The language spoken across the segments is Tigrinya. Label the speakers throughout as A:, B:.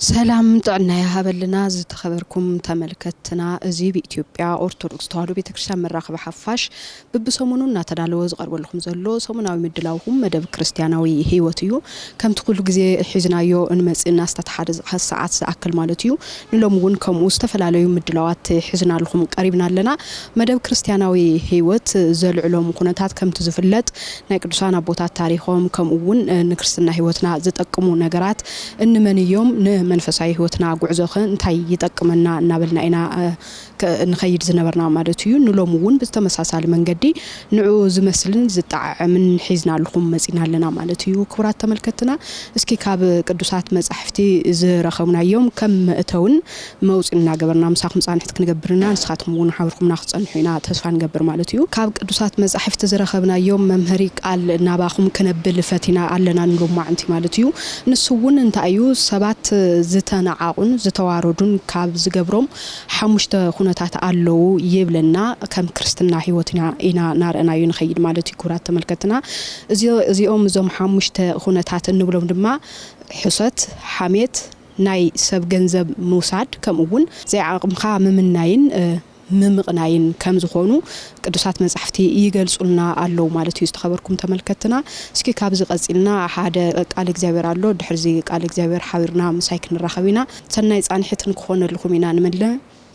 A: ሰላም ጥዕና ያሃበልና ዝተኸበርኩም ተመልከትና እዚ በኢትዮጵያ ኦርቶዶክስ ተዋሕዶ ቤተክርስቲያን መራኸቢ ሓፋሽ በብሰሙኑ እናተዳለወ ዝቀርበልኩም ዘሎ ሰሙናዊ ምድላውኩም መደብ ክርስቲያናዊ ህይወት እዩ ከምቲ ኩሉ ግዜ ሒዝናዮ እንመጽና ዝተተሓደ ሰዓት ዝኣክል ማለት እዩ ንሎምውን ከምኡ ዝተፈላለዩ ምድላዋት ሒዝናልኩም ቀሪብና ኣለና መደብ ክርስቲያናዊ ህይወት ዘልዕሎም ኩነታት ከምቲ ዝፍለጥ ናይ ቅዱሳን አቦታት ታሪኾም ከምኡውን ንክርስትና ህይወትና ዝጠቅሙ ነገራት እንመንዮም መንፈሳዊ ህይወትና ጉዕዞኸ እንታይ ይጠቅመና እናበልና ኢና ንኸይድ ዝነበርና ማለት እዩ ንሎምውን ብተመሳሳሊ መንገዲ ንዑ ዝመስልን ዝጣዕምን ሒዝናልኩም መጽና ኣለና ማለት እዩ ክብራት ተመልከትና እስኪ ካብ ቅዱሳት መጻሕፍቲ ዝረኸብናዮም ከም እተውን መውጽና ገበርና ምሳኹም ጻንሕት ክንገብርና ንስኻትኩምውን ሓብርኩምና ክጸንሑና ተስፋ ንገብር ማለት እዩ ካብ ቅዱሳት መጻሕፍቲ ዝረኸብናዮም መምህሪ ቃል ናባኹም ክነብል ፈቲና ኣለና ንሎም ማዕንቲ ማለት እዩ ንሱውን እንታይ እዩ ሰባት ዝተናዓቁን ዝተዋረዱን ካብ ዝገብሮም ሓሙሽተ ኩነታት ኣለው ይብለና ከም ክርስትና ህይወትና ኢና ናርአናዩ ንኸይድ ማለት እዩ ክብራት ተመልከትና እዚኦም ዞም ሓሙሽተ ኩነታት እንብሎም ድማ ሕሰት ሓሜት ናይ ሰብ ገንዘብ ምውሳድ ከምኡውን ዘይዓቅምካ ምምናይን ምምቕናይን ከም ዝኾኑ ቅዱሳት መጻሕፍቲ ይገልጹልና ኣለው ማለት እዩ ዝተኸበርኩም ተመልከትና እስኪ ካብ ዝቀጽልና ሓደ ቃል እግዚአብሔር ኣሎ ድሕርዚ ቃል እግዚአብሔር ሓቢርና ምሳይ ክንራኸቢና ሰናይ ጻንሕትን ክኾነልኩም ኢና ንመለ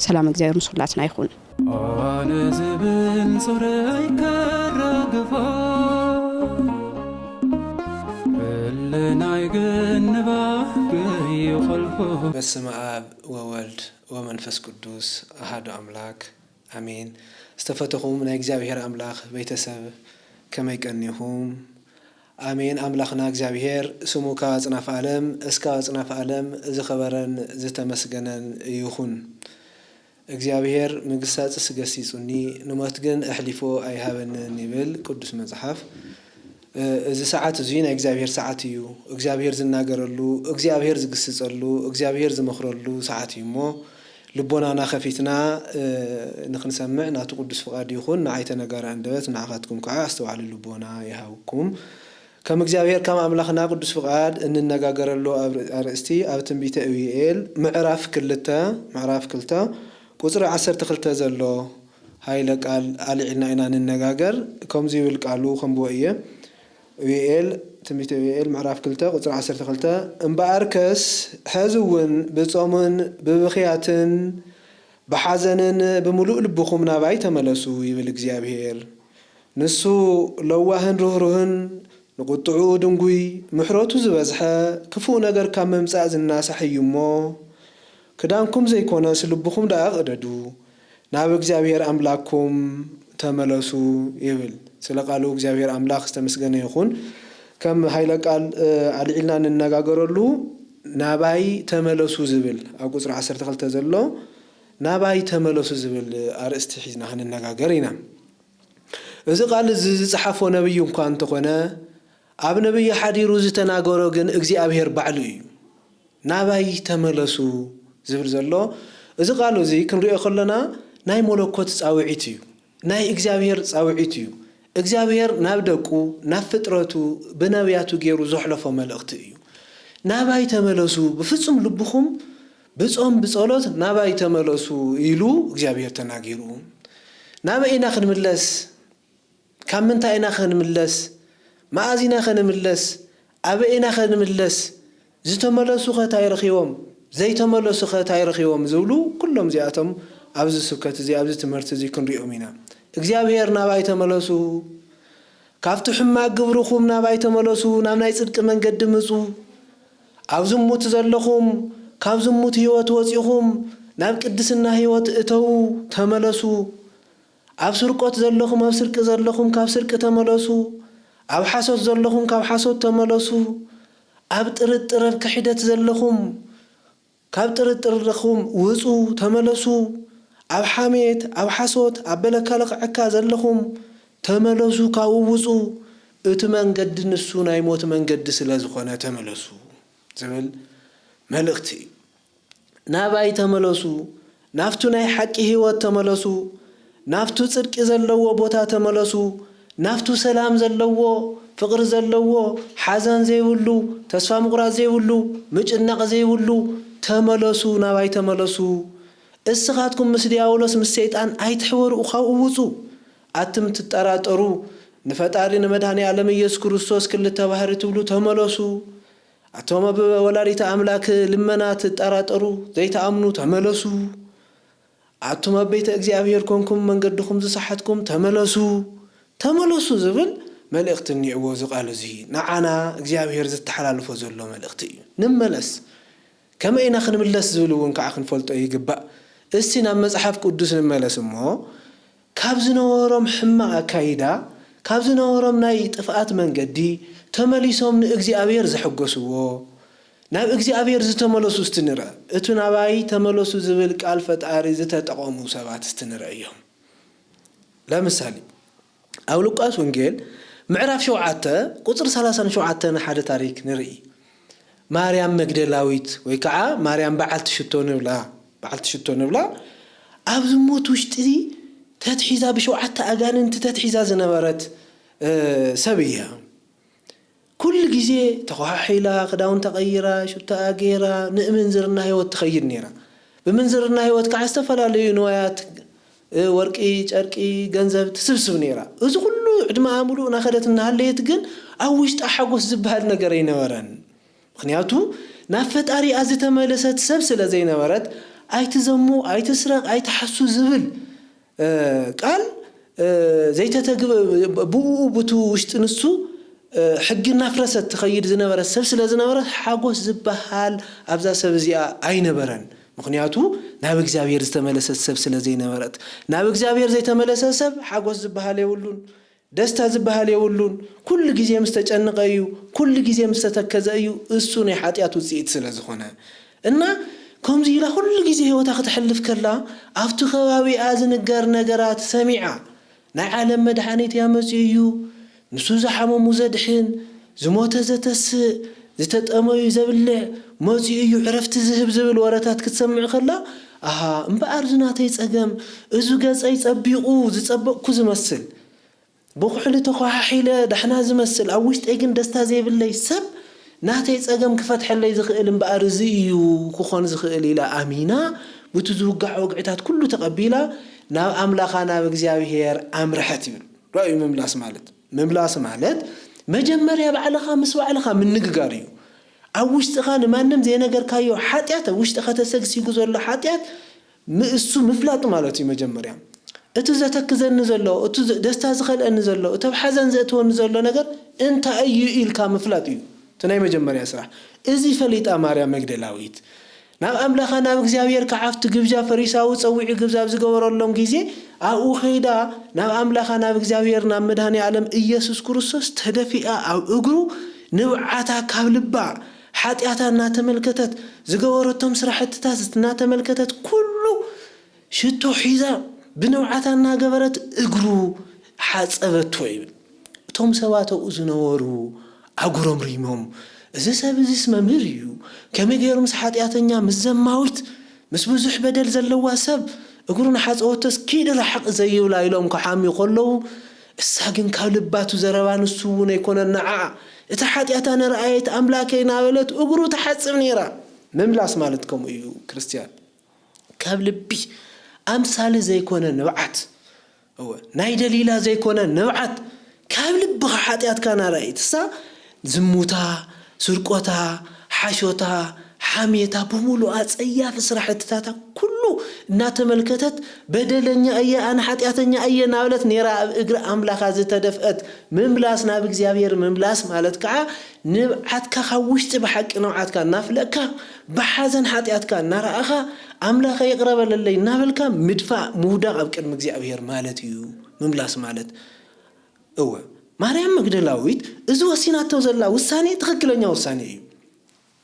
A: ሰላም እግዚአብሔር ምስላትና ይኹን
B: አነ ዝብል ጾረይ ከረግፋ ለናይ ገንባ ይኸልፎ
C: በስመ አብ ወወልድ ወመንፈስ ቅዱስ አሐዱ አምላክ አሜን። استفتخوم نا እግዚአብሔር አምላክ ቤተሰብ ከመይቀኒሁም አሜን። አምላክና እግዚአብሔር ስሙ ከአጽናፈ ዓለም እስከ አጽናፈ ዓለም ዝኸበረን ዝተመስገነን ይሁን። እግዚአብሔር ምግሳጽ ስገሲጹኒ ንሞት ግን አሕሊፎ አይሃበንን ይብል ቅዱስ መጽሐፍ። እዚ ሰዓት እዚ ናይ እግዚአብሔር ሰዓት እዩ። እግዚአብሔር ዝናገረሉ እግዚአብሔር ዝግስጸሉ እግዚአብሔር ዝመኽረሉ ሰዓት እዩሞ ልቦናና ከፊትና ንኽንሰምዕ ናቱ ቅዱስ ፍቃድ ይኹን። ንዓይተ ነገር አንደበት ንዓኻትኩም ከዓ አስተዋዕሉ ልቦና ይሃብኩም ከም እግዚአብሔር ከም አምላክና ቅዱስ ፍቃድ እንነጋገረሉ አርእስቲ ኣብ ትንቢተ ኢዩኤል ምዕራፍ 2 ቁጥሪ 12 ዘሎ ሃይለ ቃል አልዕልና ኢና እንነጋገር ከም ዝብል ቃሉ ከምቦየ ኢዩኤል ትንቢተ ኢዩኤል ምዕራፍ 2 ቁጥሪ 12 እምበአርከስ ሕዝውን ብጾምን ብብኽያትን በሐዘንን በሙሉእ ልብኹም ናባይ ተመለሱ ይብል እግዚአብሔር። ንሱ ለዋህን ርህሩህን ንቁጥዑ ድንጉይ ምሕረቱ ዝበዝሐ ክፉእ ነገር ካብ መምጻእ ዝናሳሕዩሞ ክዳንኩም ዘይኮነስ ልብኹም ዳኣ ቅደዱ ናብ እግዚአብሔር አምላክኩም ተመለሱ ይብል። ስለ ቃሉ እግዚአብሔር አምላክ ዝተመስገነ ይኹን። ከም ሃይለ ቃል አልዕልና እንነጋገረሉ ናባይ ተመለሱ ዝብል ኣብ ቁጥሪ 12 ዘሎ ናባይ ተመለሱ ዝብል አርእስቲ ሒዝና ክንነጋገር ኢና። እዚ ቃል ዝጽሓፎ ነብይ እንኳን እንተኾነ ኣብ ነብይ ሓዲሩ ዝተናገሮ ግን እግዚአብሔር ባዕሉ እዩ። ናባይ ተመለሱ ዝብል ዘሎ እዚ ቃል እዚ ክንሪኦ ከለና ናይ መለኮት ጻውዒት እዩ። ናይ እግዚአብሔር ጻውዒት እዩ። እግዚአብሔር ናብ ደቁ ናብ ፍጥረቱ በነቢያቱ ገይሩ ዘሕለፎ መልእክቲ እዩ። ናባይ ተመለሱ በፍጹም ልብኹም ብጾም ብጸሎት ናባይ ተመለሱ ኢሉ እግዚአብሔር ተናጊሩ። ናባይና ክንምለስ ካብ ምንታይና ክንምለስ ማእዚና ክንምለስ ኣበይና ክንምለስ ዝተመለሱ ኸታይ ረኺቦም ዘይተመለሱ ኸታይ ረኺቦም ዝብሉ ኩሎም ዚኣቶም ኣብዚ ስብከት እዚ ኣብዚ ትምህርቲ እዚ ክንሪኦም ኢና። እግዚአብሔር ናባይ ተመለሱ ካብቲ ሕማቅ ግብርኹም ናባይ ተመለሱ ናብ ናይ ጽድቂ መንገዲ ምጹ ኣብ ዝሙት ዘለኹም ካብ ዝሙት ህይወት ወፂኹም ናብ ቅድስና ህይወት እተው ተመለሱ ኣብ ስርቆት ዘለኹም ኣብ ስርቂ ዘለኹም ካብ ስርቂ ተመለሱ أب حسوت زلهم كاب حسوت تملسوا أب ترترب كحدة زلهم كاب ترترخهم وزوا تملسوا أب حميت أب حسوت أب بلكالق عكا زلهم تملسوا كاو وزوا اتمن قد نسونا يموت من قد سلازخونا تملسوا زبل ملختي ناباي تملسوا نافتو ناي حق هيوت تملسوا نافتو صدق زلوا بوتا تملسوا نافتو سلام زلوا فقر زلوا حزن زيولو تسفا مقراز زيولو مጭنق زيولو تملسوا ناباي تملسوا اسخاتكم مسدي اولس مسيطان ايتحورو خاووصو اتم تطراطرو نفطاري نمداني عالم ኢየሱስ ክርስቶስ كل ተባህር ትብሉ ተመለሱ አቶመ በወላዲተ አምላክ ልመናት ተጠራጠሩ ዘይተአምኑ ተመለሱ አቶመ ቤተ እግዚአብሔር ኮንኩም መንገድኩም ዝሰሐትኩም ተመለሱ ዝብል መልእክት ንይዎ ዝቃል እዚ ንዓና እግዚአብሔር ዝተሐላልፎ ዘሎ መልእክት እዩ ንመለስ ከመይና ክንምለስ ዝብሉን ከዓ ክንፈልጦ ይግባእ እስቲ ናብ መጽሐፍ ቅዱስ ንመለስ እሞ ካብ ዝነበሮም ሕማቅ አካይዳ ካብ ዝነበሮም ናይ ጥፍአት መንገዲ ተመሊሶም ንእግዚአብሔር ዝሕገስዎ ናብ እግዚአብሔር ዝተመለሱ ስትንራ እቱ ናባይ ተመለሱ ዝብል ቃል ፈጣሪ ዝተጠቀሙ ሰባት ስትንራ እዮም ለምሳሌ ኣብ ሉቃስ ወንጌል ምዕራፍ 7 ቁጥር 37 ሓደ ታሪክ ንርኢ ማርያም መግደላዊት ወይ ከዓ ማርያም በዓልቲ ሽቶ ንብላ ኣብ ዝሞት ውሽጢ تتحيزا بشوعة أجانن تتحيزا زنبرت سبيا كل جزء تخاحيلا خداون تغيرا شو تأجيرا نمنزرنا هي وتخير نيرا بمنزرنا هي وتكعستفلا لينويات ورقي شرقي جنزب تسبسب نيرا إذا كله عندما عملوا ناخدت النهار ليتجن أوش تحقق زبهر نجارين ورن خنياتو نفت أري أزت ملسات سبسلة زين ورد أي تزمو أي تسرق أي تحسو زبل قال زي تتجب بتو وشتنسو حقنا فرست تخيل زنبرة سبسلة زنبرة حقوس زبهال أبزا سبزيا أين برن مخنياتو نابك زاوير زتملس سبسلة زي نبرت نابك زاوير زي تملس سب حقوس زبهال يولون دستا زبهال يولون كل جزء مستجنق أيو كل جزء مستتكز أيو السنة حاتياتو زيت سلازخنا إننا كم زيلا كل جزء هو تاخد حلف كلا أفتو خوابي آزن الجار نجارات سميعة نعلم مدحانيت يا مسيو نسوز حمو مزدحين زموت زتس زتتأمي زبلع مسيو عرفت زهب زبل وراتات كتسمع خلا مبارزنا تيتسقم إزو جاز أيتسبيقو زتسبق كوز مسل بوحلة تخوح حيلة دحنا زمسل أوشت أجن دستا زي بالله سب ناتي تسقم كفتح اللي زخيل مبارزيو كوخون زخيل إلى أمينة وتزوجع وقعتات كله تقبيله نا أملاخنا بجزاوير أمر حتير رأي مملاس مالت مجمريا بعلخا مسوا علخا من نجاريو أوش تخان ما نم زي نجار كايو حاتيات أوش تخات سجسي جزر له حاتيات مقصو مفلات مالتي مجمريا أتوزا تكزن نزلوا أتوز دستازخل نزلوا أتبحزن زتون نزلوا نجار أنت أي إل كامفلاتيو تناي مجمريا سرح إزي فليت أماريا مجدلاويت ناب أملاخنا بجزاوير كعفت جبجا فريساو تصوي جبجا بزجور اللهم جيزي أو خيدا ناب أملاخنا بجزاوير نام مدهني عالم إيسوس كريستوس تدفئ أو أجرو نوعاتا كابلبا حاتياتا ناتملكتت زجورتهم سرحت تاست ناتملكتت كله شتو حيزا بنوعاتا ناجبرت أجرو حاسبت تويب توم سواتو أزنورو أجرم ريمهم إذا سبب اسمه مريو كم يجيرو مسحات ياتنيا مزماوت مسبوزح بدل زلوا سب يقولون حاس أوتس كيد الحق زي ولا يلوم كحامي يقولوا الساقن كالباتو زروان السون يكون النعاء إتحات ياتنا رأيت أملاكينا ولت أقولوا تحت سمنيرا مملاس مالتكم أيو كريستيان كابلبي أمثال زي يكون النوعات هو ناي دليلا زي يكون النوعات كابلب حاتيات كان رأيت سا زموتا سرقوتا حاشوتا حاميتا بمولو أصياف سرحتتا كله ناتملكتت بدلني أي أنا حاتياتني أي ناولت نيرا إجر أملاخ زتدفأت مملاس نابك زيابير مملاس مالتك نبعتك خوشت بحق نوعاتك نافلك بحزن حاتياتك نراخا أملاخ يقرب للي نافلك مدفع مودا أبكر مزيابير مالتيو مملاس مالت هو ማርያም መግደላዊት እዚ ወሲናተው ዘላ ውሳኔ ትክክለኛ ውሳኔ እዩ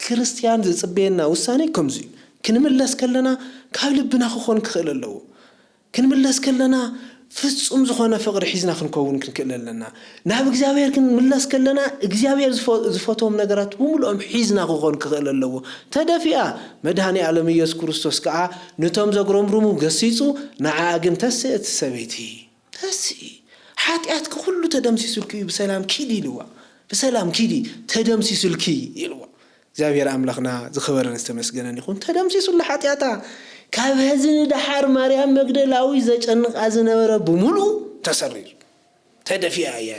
C: ክርስቲያን ዝጽበየና ውሳኔ ከምዚ ክንምለስ ከለና ካብ ልብና ክኾን ክኽእል ኣለዎ ክንምለስ ከለና ፍጹም ዝኾነ ፍቅሪ ሒዝና ክንከውን ክንክእል ኣለና ናብ እግዚአብሔር ክንምለስ ከለና እግዚአብሔር ዝፈቶም ነገራት ብሙሉኦም ሒዝና ክኾን ክኽእል ኣለዎ ተደፊኣ መድኃኒ ዓለም ኢየሱስ ክርስቶስ ከዓ ነቶም ዘግረምሩሙ ገሲጹ ንዓኣ ግን ተስእት ሰበይቲ ተስኢ ሓጢአት ኩሉ ተደምሲሱልኪ ብሰላም ኪዲ ይልዋ ብሰላም ኪዲ ተደምሲሱልኪ ይልዋ እግዚአብሔር አምላኽና ዝኽበረን ዝተመስገነን ይኹን ተደምሲሱላ ሓጢአታ ካብ ህዝን ደሓር ማርያም መግደላዊ ዘጨንቃ ዝነበረ ብሙሉ ተሰሪር ተደፊያ እያ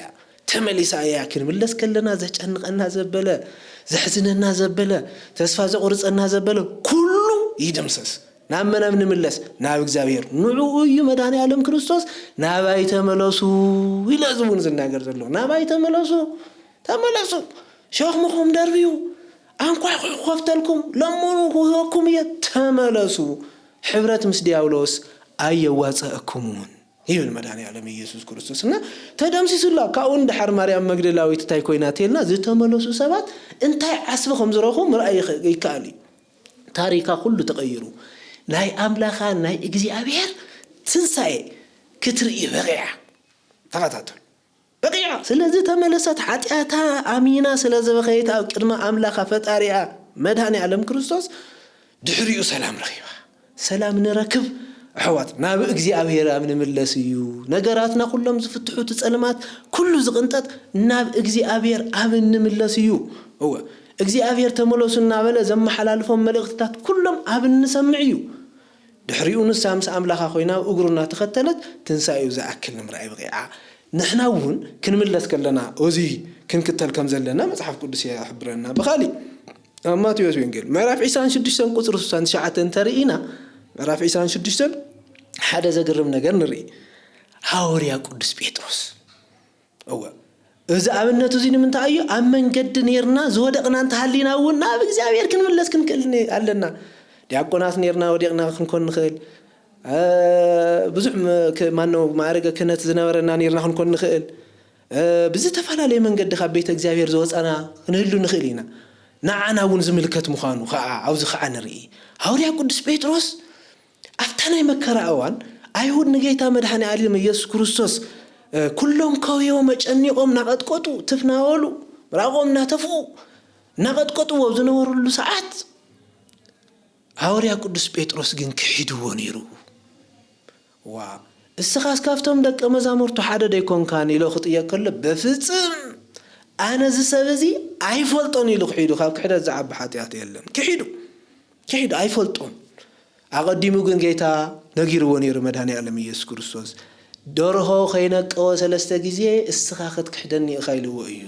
C: ተመሊሳ እያ ክንምለስ ከለና ዘጨንቀና ዘበለ ዘሕዝነና ዘበለ ተስፋ ዘቁርፀና ዘበለ ኩሉ ይድምሰስ ናመናም ንምለስ ናብ እግዚአብሔር ንዑኡ እዩ መድኃኒ ዓለም ክርስቶስ ናባይ ተመለሱ ይለዝቡን ዝናገር ዘሎ ናባይ ተመለሱ ተመለሱ ሸኽምኹም ደርብዩ አንኳይ ኾፍተልኩም ለሞኑ ሁወኩም የተመለሱ ሕብረት ምስ ዲያብሎስ አየዋጸእኩሙን ይብል መድኃኒ ዓለም ኢየሱስ ክርስቶስና ተደምሲሱላ ካውን ድሓር ማርያም መግደላዊት ታይ ኮይናቴልና ዝተመለሱ ሰባት እንታይ ዓስበኹም ዝረኹ ምርአይ ይከኣል ታሪካ ኩሉ ተቀይሩ ናይ አምላኻ ናይ እግዚአብሔር ትንሳኤ ክትርኢ በቂዓ ተኸታተሉ በቂዓ ስለዚህ ተመለሰት ኃጢአታ አሚና ስለዘበኸይታ ኣብ ቅድመ አምላኻ ፈጣሪያ መድኃኒ ዓለም ክርስቶስ ድሕሪኡ ሰላም ረኺባ ሰላም ንረክብ ኣሕዋት ናብ እግዚአብሔር ንምለስ እዩ ነገራትና ኩሎም ዝፍትሑ ተጸልማት ኩሉ ዝቅንጠጥ ናብ እግዚአብሔር ንምለስ እዩ هو እግዚአብሔር ተመለሱና በለ ዘመሐላልፎም መልእክታት ኩሎም ንሰምዕ እዩ ድሕሪኡ ንሳምስ አምላኻ ኮይና እግሩና ተኸተለት ትንሳኤው ዝኣክል ንምርኣይ በቂዓ ንሕና እውን ክንምለስ ከለና እዚ ክንክተል ከም ዘለና መጽሐፍ ቅዱስ ይሕብረና በኻሊ ማቴዎስ ወንጌል ምዕራፍ 26 ቁጥር 69 ተርኢና ምዕራፍ 26 ሓደ ዘግርም ነገር ንርኢ ሐዋርያ ቅዱስ ጴጥሮስ እወ እዚ ኣብነቱ እዚ ንምንታይ እዩ ኣብ መንገዲ ነርና ዝወደቅና እንተሃሊና እውን ናብ እግዚአብሔር ክንምለስ ክንክእል ኣለና ዲያቆናት ነርና ወደቅና ክንኮን ንኽእል ብዙሕ ማነው ማዕረገ ክህነት ዝነበረና ነርና ክንኮን ንኽእል ብዝተፈላለየ መንገዲ ካብ ቤተ እግዚአብሔር ዝወፃና ክንህሉ ንኽእል ኢና ንዓና እውን ዝምልከት ምዃኑ ከዓ ኣብዚ ከዓ ንርኢ ሐዋርያ ቅዱስ ጴጥሮስ ኣብታ ናይ መከራ እዋን አይሁድ ንጌታ መድኃኒ ዓለም ኢየሱስ ክርስቶስ ኩሎም ከውዮ መጨኒቆም ናቀጥቀጡ ትፍናወሉ ምራቆም ናተፍኡ ናቀጥቀጡ ዝነበሩሉ ሰዓት ሐዋርያ ቅዱስ ጴጥሮስ ግን ክሒድዎ ነይሩ ዋ እስኻስ ካፍቶም ደቀ መዛሙርቱ ሓደ ደይኮንካን ኢሉ ክጥየቅ ከሎ በፍጹም ኣነ ዝሰበዚ ኣይፈልጦን ኢሉ ክሒዱ ካብ ክሕደት ዝዓቢ ሓጢአት የለን ክሒዱ ኣይፈልጦን ኣቀዲሙ ግን ጌታ ነጊርዎ ነይሩ መድኃኒ ዓለም ኢየሱስ ክርስቶስ ደርሆ ከይነቀወ 3 ጊዜ እስኻ ክትክሕደኒ ኢኻ ኢልዎ እዩ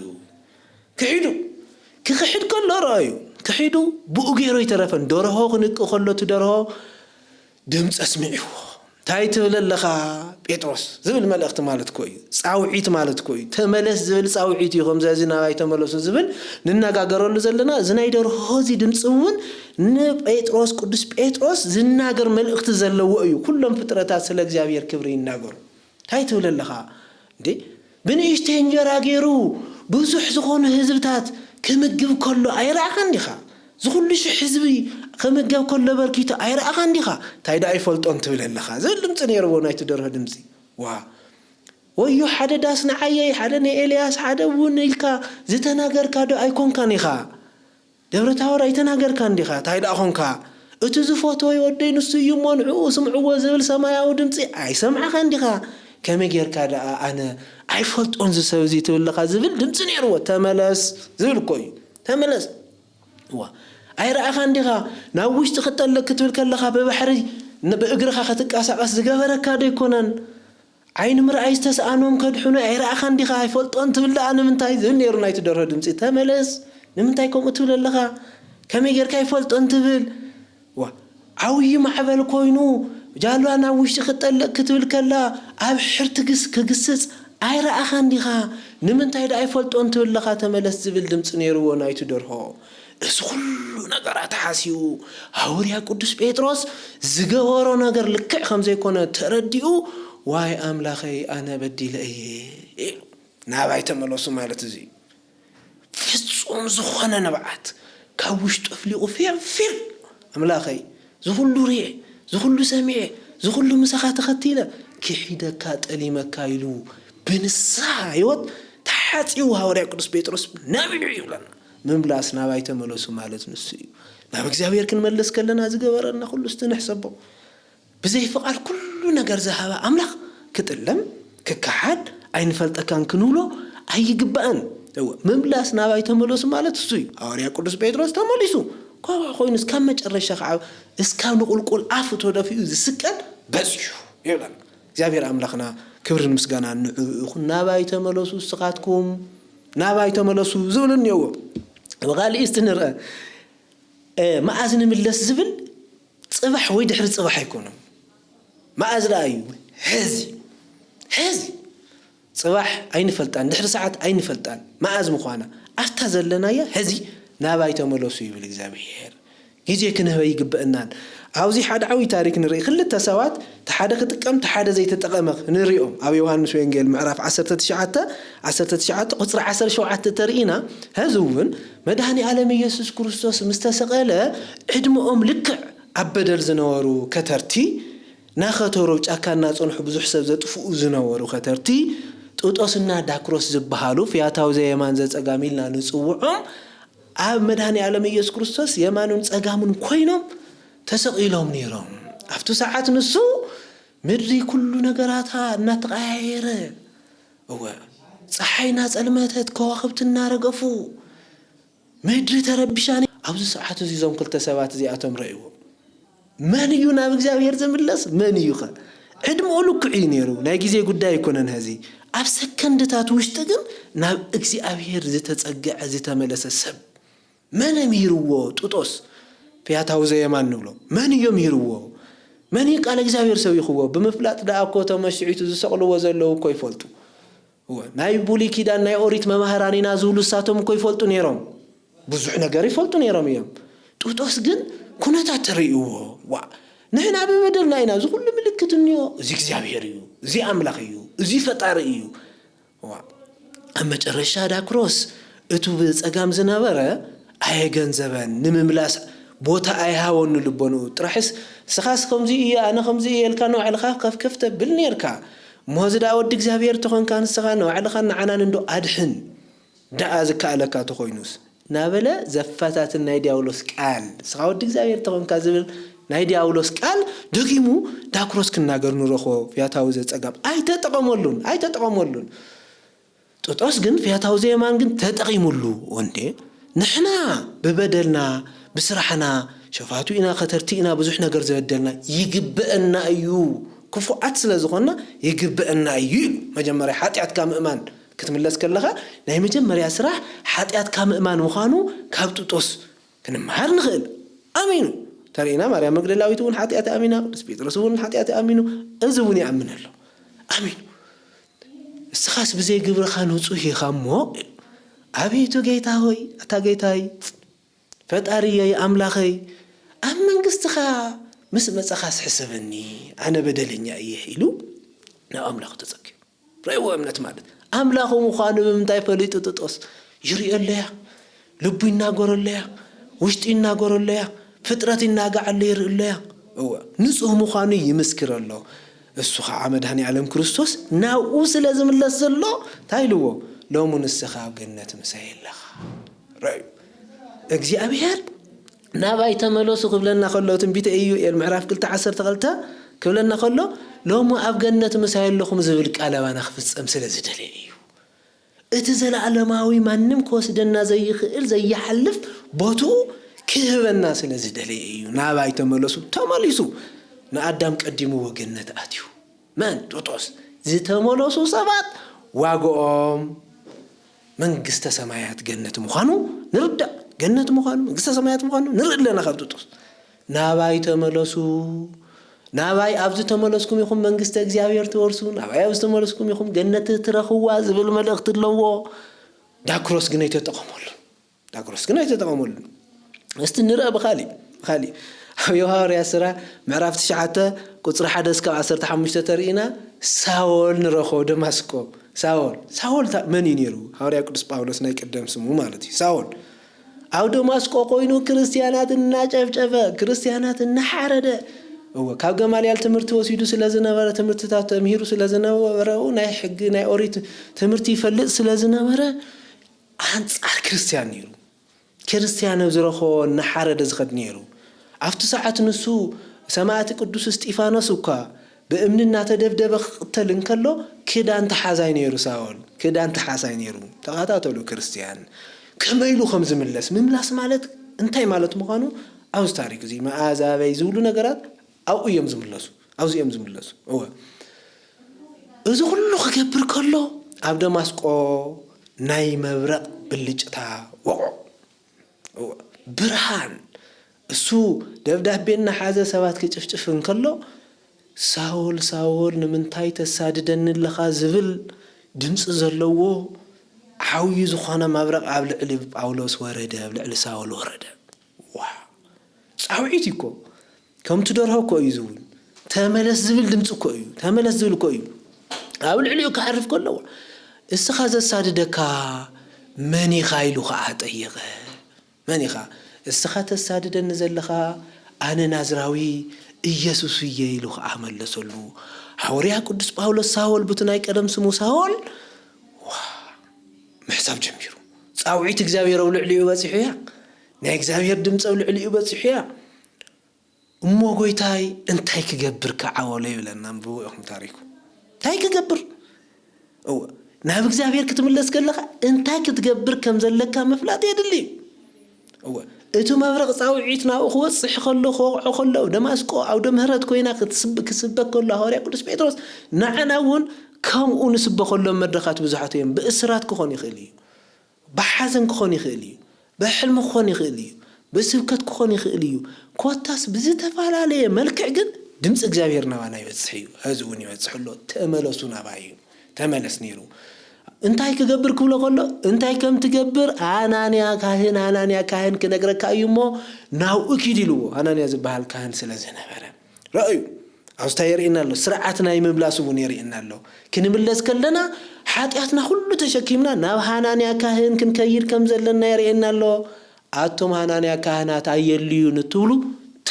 C: ክሒዱ ክሕድ ከሎ ረአዩ ክሒዱ ብኡ ገይሩ ይተረፈን ደርሆ ክንቅ ከሎቱ ደርሆ ድምፅ ኣስሚዕዎ ታይ ትብለለኻ ጴጥሮስ ዝብል መልእክቲ ማለት ኮይ ጻውዒት ማለት ኮይ ተመለስ ዝብል ጻውዒት ይኹም ዘዚ ናባይ ተመለሱ ዝብል ንነጋገረሉ ዘለና ዝናይ ደርሆ ዚ ድምፅውን ንጴጥሮስ ቅዱስ ጴጥሮስ ዝናገር መልእክቲ ዘለዎ እዩ ኩሎም ፍጥረታት ስለ እግዚአብሔር ክብሪ ይናገሩ ታይ ትብለለኻ እንዴ ብንእሽተ እንጀራ ገይሩ ብዙሕ ዝኾኑ ህዝብታት ክምግብ ከሎ ኣይራእኻን ዲኻ ዝኹሉ ህዝቢ ክምገብ ከሎ በርኪቱ ኣይራእኻን ዲኻ ታይዳ ኣይፈልጦን ትብለለኻ ዝብል ድምፂ ነይርዎ ናይቲ ደርሆ ድምፂ ዋ ወዮ ሓደ ዳስ ንዓየይ ሓደ ንኤልያስ ሓደ እውን ኢልካ ዝተናገርካ ዶ ኣይኮንካን ኢኻ ደብረ ታቦር ኣይተናገርካን ዲኻ ታይዳ ኾንካ እቲ ዝፈትወ ወደይ ንሱ እዩ መንዑኡ ስምዕዎ ዝብል ሰማያዊ ድምፂ ኣይሰምዓኻን ዲኻ ከመይ ጌርካ ደኣ ኣነ ኣይፈልጦን ዝሰብዚ ትብለኻ ዝብል ድምፂ ነይርዎ ተመለስ ዝብል ኮይ ተመለስ ዋ ኣይራእኻን ዲኻ ናብ ውሽጢ ክጠልቅ ክትብል ከለኻ በባሕሪ ብእግርኻ ክትቃሳቀስ ዝገበረካ ዶ ይኮነን ዓይን ምርኣይ ዝተሰኣኖም ከድሕኑ ኣይራእኻን ዲኻ ኣይፈልጦን ትብል ደኣ ንምንታይ ዝብል ነይሩ ናይቲ ደርሆ ድምፂ ተመለስ ንምንታይ ከምኡ ትብለለኻ ከመይ ጌርካ ኣይፈልጦን ትብል ዋ ዓውይ ማዕበል ኮይኑ ጃልባ ናብ ውሽጢ ክጠልቅ ክትብል ከላ ኣብ ሕርትግስ ክግስጽ ኣይራእኻን ዲኻ ንምንታይ ዳ ኣይፈልጦን ትብለኻ ተመለስ ዝብል ድምፂ ነይርዎ ናይቲ ደርሆ እዚ ኩሉ ነገራት ሓሲቡ ሐዋርያ ቅዱስ ጴጥሮስ ዝገበሮ ነገር ልክዕ ከም ዘይኮነ ተረዲኡ ዋይ ኣምላኸይ ኣነ በዲለ እየ ናባይ ተመለሱ ማለት እዚ ፍጹም ዝኾነ ነብዓት ካብ ውሽጡ ኣፍሊቑ ፊር ኣምላኸይ ዝኹሉ ርየ ዝኹሉ ሰሚዐ ዝኹሉ ምሳኻ ተኸቲለ ክሒደካ ጠሊመካ ኢሉ ብንስሓ ህይወት ተሓፂው ሐዋርያ ቅዱስ ጴጥሮስ ናብዕ ይብለና ምምላስ ናባይ ተመለሱ ማለት ንሱ እዩ ናብ እግዚአብሔር ክንመለስ ከለና ዝገበረና ኩሉ እስትንሕሰቦ ብዘይ ፍቃድ ኩሉ ነገር ዝሃበ ኣምላኽ ክጥለም ክካሓድ ኣይንፈልጠካን ክንብሎ ኣይግባእን ምምላስ ናባይ ተመለሱ ማለት እሱ እዩ ሐዋርያ ቅዱስ ጴጥሮስ ተመሊሱ ኮይኑ እስካብ መጨረሻ ከዓ እስካብ ንቁልቁል ኣፉ ተደፊኡ ዝስቀል በዝሑ ይብለና እግዚአብሔር ኣምላኽና ክብርን ምስጋና ንዕኹን ናባይ ተመለሱ ስኻትኩም ናባይ ተመለሱ ዝብልን የው ወቃሊ እስትንርአ መዓዝ ንምለስ ዝብል ጽባሕ ወይ ድሕሪ ጽባሕ ኣይኮነም መዓዝ ላዩ ሕዚ ጽባሕ ኣይንፈልጣን ድሕሪ ሰዓት ኣይንፈልጣን መዓዝ ምዃና ኣፍታ ዘለናያ ሕዚ ናባይ ተመለሱ ይብል እግዚአብሔር ግዜ ክንህበ ይግብአናን ኣብዚ ሓደ ዓዊ ታሪክ ንርኢ ክልተ ሰባት ተሓደ ክጥቀም ተሓደ ዘይተጠቀመ ንሪኦም ኣብ ዮሐንስ ወንጌል ምዕራፍ 19 ቁጽሪ 17 ተርኢና ህዝውን መድኃኒ ዓለም ኢየሱስ ክርስቶስ ምስተሰቀለ ዕድሞኦም ልክዕ ኣብ በደል ዝነበሩ ከተርቲ ናኸተሮ ጫካና ጽንሑ ብዙሕ ሰብ ዘጥፍኡ ዝነበሩ ከተርቲ ጡጦስና ዳክሮስ ዝበሃሉ ፍያታው ዘየማን ዘጸጋም ኢልና ንጽውዖም ኣብ መድኃኒ ዓለም ኢየሱስ ክርስቶስ የማኑን ጸጋሙን ኮይኖም ተሰቂሎም ነይሮም ኣብቱ ሰዓት ንሱ ምድሪ ኩሉ ነገራታ እናተቀያየረ ፀሓይና ጸልመተት ከዋኽብትና ረገፉ ምድሪ ተረብሻኒ ኣብዚ ሰዓት እዚዞም ክልተ ሰባት እዚኣቶም ረእይዎ መን እዩ ናብ እግዚአብሔር ዝምለስ መን እዩ ኸ ዕድምኡ ልክዕ ነይሩ ናይ ግዜ ጉዳይ ይኮነን ህዚ ኣብ ሰከንድታት ውሽጢ ግን ናብ እግዚአብሔር ዝተጸግዐ ዝተመለሰ ሰብ መን ምይርዎ ጡጦስ ፍያታው ዘየማን ንብሎ መን እዮም ይርዎ መን ቃል እግዚአብሔር ሰብ ይኽዎ ብምፍላጥ ዳኣኮ ተመሽዒቱ ዝሰቕልዎ ዘለዉ እኮ ይፈልጡ ናይ ብሉይ ኪዳን ናይ ኦሪት መማህራኒና ዝብሉ ሳቶም እኮ ይፈልጡ ነይሮም ብዙሕ ነገር ይፈልጡ ነይሮም እዮም ጡጦስ ግን ኩነታት ተርእይዎ ንሕና ብበደልና ኢና ዝኩሉ ምልክት እንዮ እዚ እግዚአብሔር እዩ እዚ ኣምላኽ እዩ እዚ ፈጣሪ እዩ ኣብ መጨረሻ ዳክሮስ እቱ ብጸጋም ዝነበረ ኣይገንዘበን ንምምላስ ቦታ ኣይሃወኑ ልቦኑ ጥራሕስ ስኻስ ከምዚ እየ ኣነ ከምዚ እየልካ ንባዕልኻ ከፍከፍ ተብል ነርካ ሞዝዳ ወዲ እግዚአብሔር ተኾንካ ንስኻ ንባዕልኻ ንዓናን እንዶ ኣድሕን ዳኣ ዝከኣለካ ተኾይኑስ ናበለ ዘፈታትን ናይ ዲያብሎስ ቃል ስኻ ወዲ እግዚአብሔር ተኾንካ ዝብል ናይ ዲያብሎስ ቃል ደጊሙ ዳክሮስ ክናገር ንረኾ ፍያታዊ ዘጸጋም ኣይተጠቐመሉን ጡጦስ ግን ፍያታዊ ዘየማን ግን ተጠቒሙሉ ወንዴ ንሕና ብበደልና بسرحنا شفاتو إنا خطرتي إنا بزوح نقر زبدلنا يقبئنا أيو كفو عدس لزغنا يقبئنا أيو مجمّري حاتيات كام إمان كتم الله سكاللغا نهي مجمّري أسرح حاتيات كام إمان وخانو كابتو توس كنا مهار نخيل آمينو ترينا مريم مقدلاوي تون حاتيات آمينة سبيت رسول حاتيات آمينو أزوني أمن الله آمينو السخاس بزي قبر خانو تسوهي خامو أبيتو جيتاوي أتا جيتاي فتاري يا أملاخي أمن قستخا مسخاس حسبني أنا بدلني أيه حلو نا أملاخ تزكي رأيو أمنت مالت أملاخو مخانو من تايفليتو تطوس يري الليا لبي ناقور الليا وشتي ناقور الليا فترتي ناقع اللير الليا هو نسوه مخانو يمسكر الله السخاء عمد هني علم كريستوس ناوس لازم الله تايلو لو من السخاء جنة مسهل لخ رأيو እግዚአብሔር ናባይ ተመለሱ ክብለና ከሎ ትንቢተ ኢዩኤል ምዕራፍ 12 ተገልታ ክብለና ከሎ ሎሙ ኣብ ገነት መሳይልኩም ዝብል ቃላባና ክፍጸም ስለዝደለየ እዩ እቲ ዘለዓለማዊ ማንም ከወስደና ዘይኽእል ዘይሐልፍ ቦቱ ክህበና ስለዝደለየ እዩ ናባይ ተመለሱ ተመሊሱ ንአዳም ቀዲሙ ወገነት አትዩ ማን ጡጦስ ዝተመለሱ ሰባት ዋጎኦም መንግስተ ሰማያት ገነት ምዃኑ ንርዳ جنة مخانو قصة سمايات مخانو نرد لنا خبطوس ناباي تملسو ناباي أبز تملسكم يخم من قصة إجزاوير تورسون ناباي أبز تملسكم يخم جنة ترخوا زبل ملك تلوا داكروس جنيت تقامل استنرى بخالي يوهار يا سرا معرفت شعته كنت راح أدرس كعصر تحمشت ترينا ساول نرخو دمسكو ሳኦል መን ይነሩ ሐዋርያ ቅዱስ ጳውሎስ ናይ ቀደም ስሙ ማለት እዩ ሳኦል ኣብ ደማስቆ ኮይኑ ክርስቲያናት እናጨፍጨፈ ክርስቲያናት እናሓረደ ካብ ገማልያል ትምህርቲ ወሲዱ ስለዝነበረ ትምህርትታት ተምሂሩ ስለዝነበረ ናይ ሕግ ናይ ኦሪት ትምህርቲ ይፈልጥ ስለዝነበረ አንጻር ክርስቲያን ነይሩ ክርስቲያን ዝረኾ እናሓረደ ዝኸድ ነይሩ ኣብቲ ሰዓት ንሱ ሰማዕቲ ቅዱስ እስጢፋኖስ እኳ በእምንና ተደብደበ ቅተል እንከሎ ክዳን ተሓዛይ ነይሩ ሳኦል ክዳን ተሓሳይ ነይሩ ተኸታተሉ ክርስቲያን ከመይሉ ከም ዝምለስ ምምላስ ማለት እንታይ ማለት ምዃኑ ኣብዚ ታሪክ እዚ መኣዛበይ ዝብሉ ነገራት ኣብኡ እዮም ዝምለሱ ኣብዚ እዮም ዝምለሱ እዚ ኩሉ ክገብር ከሎ ኣብ ደማስቆ ናይ መብረቕ ብልጭታ ወቕዖ ብርሃን እሱ ደብዳቤና ሓዘ ሰባት ክጭፍጭፍ እንከሎ ሳኦል ንምንታይ ተሳድደኒ ለኻ ዝብል ድምፂ ዘለዎ ዓውዪ ዝኾነ መብረቕ ኣብ ልዕሊ ጳውሎስ ወረደ ኣብ ልዕሊ ሳኦል ወረደ ጻውዒት እኮ ከምቲ ደርሆ እኮ እዩ ዝብል ተመለስ ዝብል ድምፂ እኮ እዩ ተመለስ ዝብል እኮ እዩ ኣብ ልዕሊኡ ክዓርፍ ከሎ እስኻ ዘሳድደካ መን ኢኻ ኢሉ ከዓ ጠየቐ መን ኢኻ እስኻ ተሳድደኒ ዘለኻ ኣነ ናዝራዊ ኢየሱስ እየ ኢሉ ከዓ መለሰሉ ሐዋርያ ቅዱስ ጳውሎስ ሳኦል ብቱ ናይ ቀደም ስሙ ሳኦል ምሕሳብ ጀሚሩ ጻውዒት እግዚአብሔር ኣብ ልዕሊኡ በፂሑ እያ ናይ እግዚአብሔር ድምፂ ኣብ ልዕሊኡ በፂሑ እያ እሞ ጎይታይ እንታይ ክገብር ከዓወለ ይብለና ብውእኹም ታሪኩ እንታይ ክገብር ናብ እግዚአብሔር ክትምለስ ከለኻ እንታይ ክትገብር ከም ዘለካ መፍላጥ የድሊ እቲ መብረቕ ጻውዒት ናብኡ ክወፅሕ ከሎ ክወቕዖ ከሎ ደማስቆ ኣውደ ምህረት ኮይና ክስበክ ከሎ ሐዋርያ ቅዱስ ጴጥሮስ ንዓና እውን ከምኡ ንስበክ ከሎ መድረኻት ብዙሓት እዮም ብእስራት ክኾን ይኽእል እዩ ብሓዘን ክኾን ይኽእል እዩ ብሕልሚ ክኾን ይኽእል እዩ ብስብከት ክኾን ይኽእል እዩ ኮታስ ብዝተፈላለየ መልክዕ ግን ድምፂ እግዚአብሔር ናባና ይበፅሕ እዩ ህዚ እውን ይበፅሐሎ ተመለሱ ናባ እዩ ተመለስ ነይሩ እንታይ ክገብር ክብሎ ከሎ እንታይ ከም ትገብር አናንያ ካህን ክነግረካ እዩ እሞ ናብኡ ኪድ ኢልዎ አናንያ ዝበሃል ካህን ስለዝነበረ ረአዩ ኣውስታ የርእየና ኣሎ ስርዓት ናይ ምምላስ እውን የርእየና ኣሎ ክንምለስ ከለና ሓጢአትና ሁሉ ተሸኪምና ናብ ሃናንያ ካህን ክንከይድ ከም ዘለና የርእየና ኣሎ ኣቶም ሃናንያ ካህናት ኣየልዩ ንትብሉ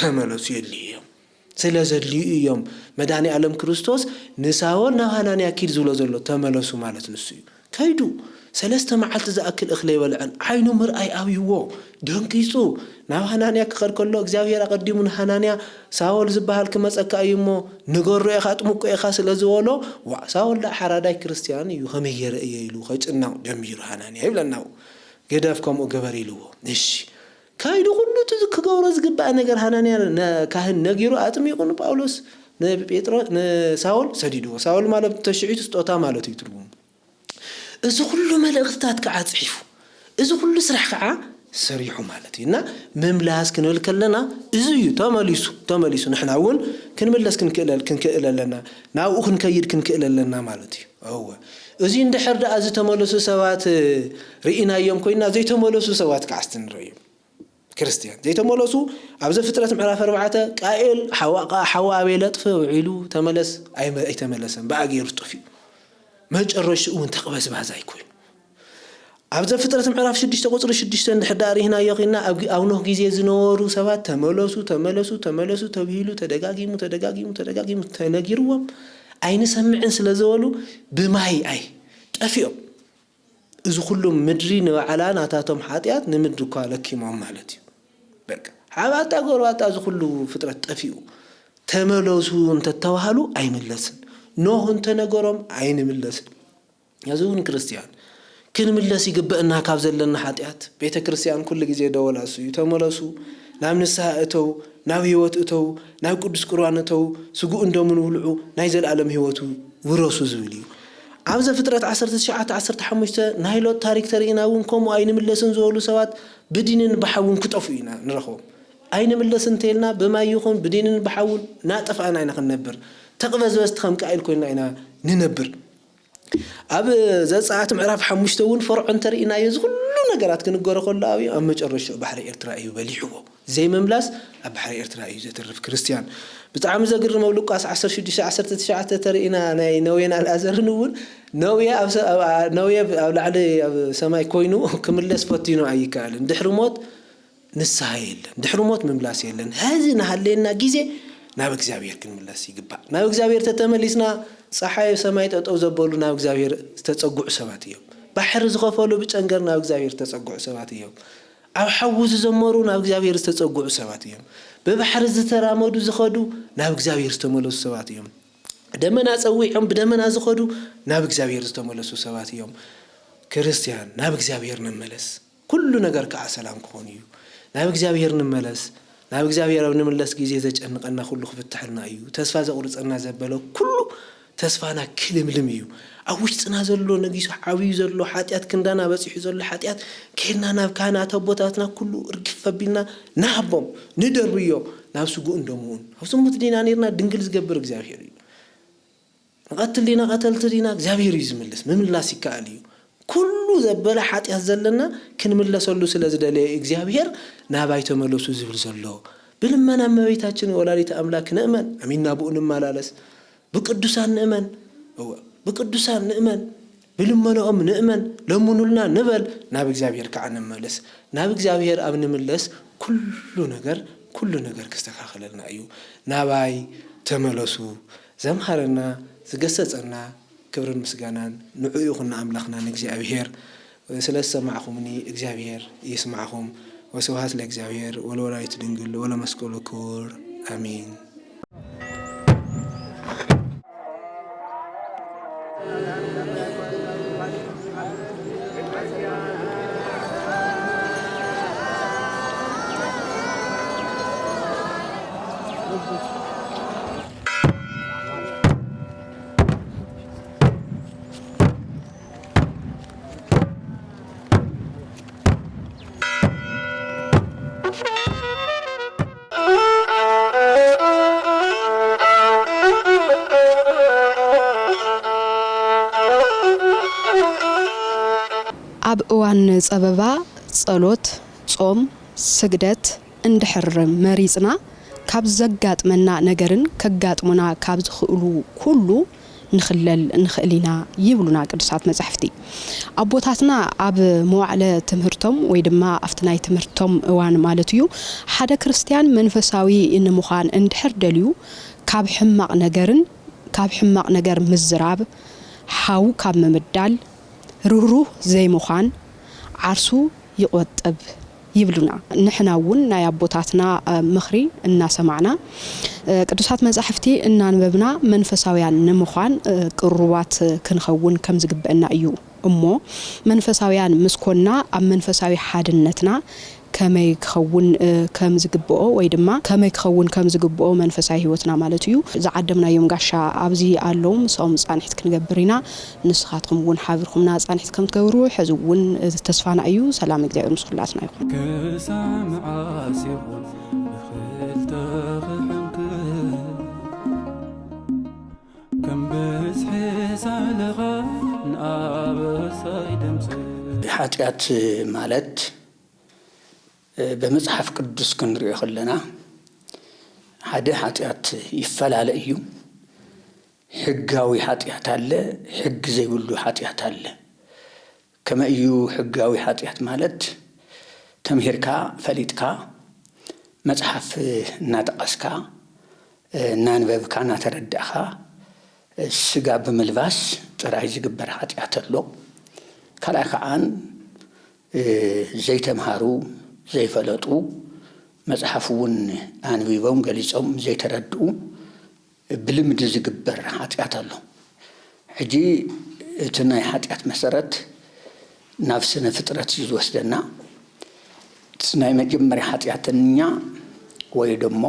C: ተመለሱ የልዩ ስለዘልዩ እዮም መድኃኒ ዓለም ክርስቶስ ንሳኦል ናብ ሃናንያ ኪድ ዝብሎ ዘሎ ተመለሱ ማለት ንሱ እዩ ከይዱ ሰለስተ መዓልቲ ዝኣክል እኽለ ይበልዐን ዓይኑ ምርኣይ ኣብይዎ ደንቂፁ ናብ ሃናንያ ክኸድ ከሎ እግዚአብሔር ኣቐዲሙ ንሃናንያ ሳኦል ዝበሃል ክመፀካ እዩ እሞ ንገሮ ኢኻ ጥሙቆ ኢኻ ስለ ዝበሎ ሳኦል ሓራዳይ ክርስቲያን እዩ ከመይ የርእየ ኢሉ ከጭናቕ ጀሚሩ ሃናንያ ይብለናው ገዳፍ ከምኡ ገበር ኢልዎ እሺ ካይዱ ሁሉ ክገብሮ ዝግባእ ነገር ሃናንያ ካህን ነጊሩ ኣጥሚቑ ንጳውሎስ ንጴጥሮስ ንሳኦል ሰዲድዎ ሳኦል ማለት ተሽዒቱ ስጦታ ማለት እዩ ትርጉሙ እዚ ሁሉ መልእኽትታት ከዓ ጽሒፉ እዚ ሁሉ ስራሕ ከዓ ሰሪሑ ማለት እዩ እና ምምላስ ክንብል ከለና እዚ እዩ ተመሊሱ ንሕና እውን ክንምለስ ክንክእል ኣለና ናብኡ ክንከይድ ክንክእል ኣለና ማለት እዩ እዚ እንድሕር ደኣ ዝተመለሱ ሰባት ርኢናዮም ኮይና ዘይተመለሱ ሰባት ከዓ ንሪኦም ክርስቲያን ዘይተመለሱ ኣብ ዘፍጥረት ምዕራፍ 4 ቃኤል ሓዋ ኣቤል ኣጥፈ ውዒሉ ተመለስ ኣይተመለሰን በኣገይሩ ጠፊኡ መጨረሻ እውን ተቕበዝባዝ ኣይኮይኑ ኣብ ዘፍጥረት ምዕራፍ 6 ቁጥሪ 6 እንድሕር ርኢና ይኺና ኣብ ኖህ ግዜ ዝነበሩ ሰባት ተመለሱ ተብሂሉ ተደጋጊሙ ተነጊርዎም ኣይንሰምዕን ስለዘበሉ ብማይ ጠፊኦም እዚ ኩሉ ምድሪ ንባዕላ ናታቶም ሓጢአት ንምድሪ እኳ ለኪሞም ማለት እዩ በቃ ሓባታ ጎርባታ እዚ ኩሉ ፍጥረት ጠፊኡ ተመለሱ እንተተባሃሉ ኣይምለስን ኖህ እንተነገሮም ኣይንምለስን ያዙን ክርስቲያን ክንምለስ ይግበአና ካብ ዘለና ሓጢአት ቤተ ክርስቲያን ኩሉ ግዜ ደወላሱ ተመለሱ ናብ ንስሐ እተው ናብ ህይወት እተው ናብ ቅዱስ ቁርባን እተው ስጉእ እንደምን ውልዑ ናይ ዘለዓለም ህይወቱ ውረሱ ዝብል እዩ ኣብ ዘፍጥረት 19:15 ናይ ሎጥ ታሪክ ተርእና እውን ከምኡ ኣይንምለስን ዝበሉ ሰባት ብዲንን ብሓውን ክጠፉ ኢና ንረኽቦም ኣይንምለስን ተልና ብማይ ይኹን ብዲንን ብሓውን ናጠፋና ኢና ክንነብር ተቕበዝበዝቲ ከም ቃኤል ኮይና ኢና ንነብር ኣብ ዘጸአት ምዕራፍ 5 እውን ፈርዖን ተርእና እዚ ሁሉ ነገራት ክንገሮ ከሎ ኣብ መጨረሻ ባሕሪ ኤርትራ እዩ በሊሕዎ زي مملاس أبحر إرترا يزترف كريستيان بتعامل زجر مولوكاس 16 ترينا نوينا الأزر نون نويا على سماي كوينو كملس فوتينو أي كالن دحرموت نسهيل دحرموت مملاس يلن هذه نحلينا جيزة نابك زاوير كنملاس يقبع نابك زاوير تتمليسنا صحاي سماي تطو زبولو نابك زاوير تتصقع سبات يوم بحر زغفولو بتنقر نابك زاوير تتصقع سبات يوم أو حوز زمرو نابك زاوير تتصقع سبات يوم ببحر زترامدو زخدو نابك زاوير استملوس سبات يوم دمنا صويعم بدمنا زخدو نابك زاوير استملوس سبات يوم كريستيان نابك زاوير نملس كل نجار كعسلام كونيو نابك زاوير نملس نابك زاوير نملس جيزي تجنقنا كله فتحنا أيو تسفى زقورس أنا زبلو كله تسفانا كلم لميو أوش تنازلوا نجيس حاوي زلوا حاتيات كندنا بس يحزلوا حاتيات كنا نبكانا تبوتاتنا كله ركف بينا نهبم ندربيو نفسه قندمون هوسم متدينا نيرنا دنجلز جبر زاوير قتلت لينا زاوير يزملس من الله سكاليو كله زبل حاتيات زلنا كن من الله صلوا سلازدلي زاوير نابايتو ملوسو زبل زلوا بلما نما بيتاችን ወላዲተ አምላክ ነእመን አሚንና ቡኡን ማላለስ بقدسان نؤمن بقدسان نؤمن بلمناهم نؤمن لمنولنا نبل ناب እግዚአብሔር كعن ملس ناب እግዚአብሔር أبن ملس كل نجر كستخاخلنا أيو ناباي تملسو زمهرنا زجسسنا كبر المسجانان نعيوخنا أملاخنا نجزابير وسلسة معهم እግዚአብሔር يسمعهم وسوهات لእግዚአብሔር والولاية دنجل ولا مسكول كور آمين أب وان سببا صلوت صوم سجدت اندحر مريزنا كاب زقات منا نجرن كجات منا كاب زخلو كله نخلينا يبلونا قدسات مصحفتي أبوتاتنا أب موعلة تمهرتم ويدما أفتناي تمهرتم وان مالتيو حدا كريستيان منفساوي إن مخان اندحر دليو كاب حماق نجر مزراب حاو كاب ممدال روح زي مخان عرسو يقطب يبلونا نحنا ون يا بوتاتنا مخري الناس معنا قدسات مصحفتي ان نببنا منفساويان نمخان قروات كنخون كم زغبنا ايو امو منفساويان مسكونا ام منفساوي حادنتنا كما يخون كم زغبو ويدما كما يخون كم زغبو منفساي هيوتنا مالتيو زعدمنا يوم غاشا ابزي علوم صوم صانحت كنغبرينا نسخاتكم ون حابركمنا صانحت كم تغبرو حزون تسفانا ايو سلام እግዚአብሔር مسخلاتنا يكون
B: كسامع عاسب بخلت خنك كم بسحس على غن ابساي دمس
D: حاجات مالت بمصحف قدس كنريو خلنا حدا حاتيات يفلال ايو حقاوي حاتيات አለ حق زي ሁሉ حاتيات አለ كما ايو حقاوي حاتيات ማለት ተምሂርካ ፈሊጥካ መጽሐፍ እናጠቀስካ እናንበብካ እናተረዳኻ ስጋ በመልባስ ጥራይ ዝግበር حاتيات አሎ ካልኣይ ከዓን ዘይተምሃሩ زي فلاتو مصحفون انبيبهم غليصهم زي تردو بلمد زغبر حاتيات الله حجي اتناي حاتيات مسرت نفسنا فطرت يوسدنا تناي مجمري حاتياتنيا ወይ ደሞ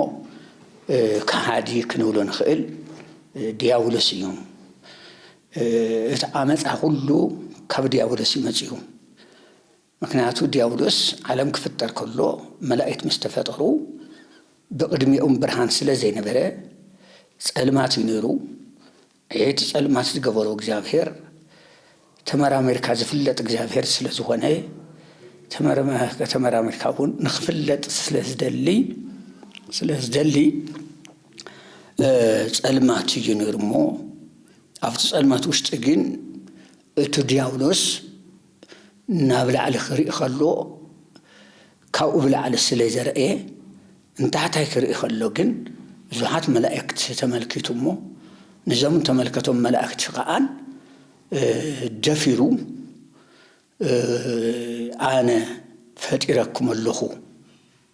D: ከሃዲ ክንውሎ ንኽእል ዲያብሎስ እዩ አመጻ ሁሉ ካብ ዲያብሎስ ይመጽኡ ምክንያቱ ዲያብሎስ ዓለም ክፍጠር ከሎ መላእክት መስተፈጠሩ በቅድሚኦም ብርሃን ስለዘይነበረ ጸልማት ይነሩ እት ጸልማት ዝገበሮ እግዚአብሔር ተመራመርካ ዝፍለጥ እግዚአብሔር ስለዝሆነ ከተመራመርካ እውን ንኽፍለጥ ስለዝደሊ ጸልማት እዩ ነይሩ እሞ ኣብቲ ጸልማት ውሽጢ ግን እቲ ዲያብሎስ ናብ ላዕሊ ክርኢ ከሎ ካብኡ ብላዕሊ ስለ ዘርአየ እንታሕታይ ክርኢ ከሎ ግን ብዙሓት መላእክቲ ተመልኪቱ እሞ ንዞም ተመልከቶም መላእክቲ ከዓን ደፊሩ ኣነ ፈጢረኩም ኣለኹ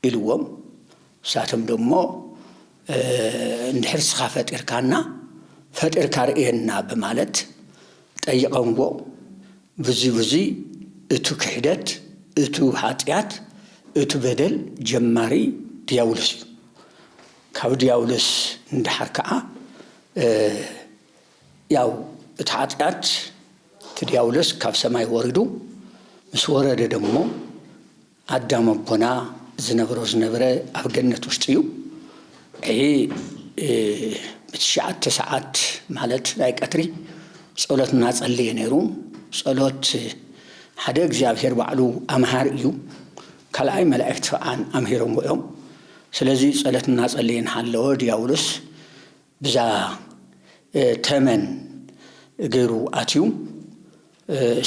D: ኢልዎም ሳቶም ደሞ እንድሕር ስኻ ፈጢርካ ርእየና በማለት ጠይቐንዎ ብዙ እቱ ክሕደት እቱ ኃጢአት እቱ በደል ጀማሪ ዲያብሎስ እዩ ካብ ዲያብሎስ እንድሓር ከዓ ያው እቲ ኃጢአት እቲ ዲያብሎስ ካብ ሰማይ ወሪዱ ምስ ወረደ ደሞ ኣዳም ኣቦና ዝነበረ ኣብ ገነት ውሽጢ እዩ ብትሽዓተ ሰዓት ማለት ናይ ቀትሪ ጸሎት እናጸለየ ነይሩ ጸሎት ሓደ እግዚአብሔር ባዕሉ ኣምሃር እዩ ካልኣይ መላእክቲ ከዓን ኣምሂሮም እዮም ስለዚ ጸሎት እናጸለየ ሓለወ ዲያብሎስ ብዛ ተመን ገይሩ ኣትዩ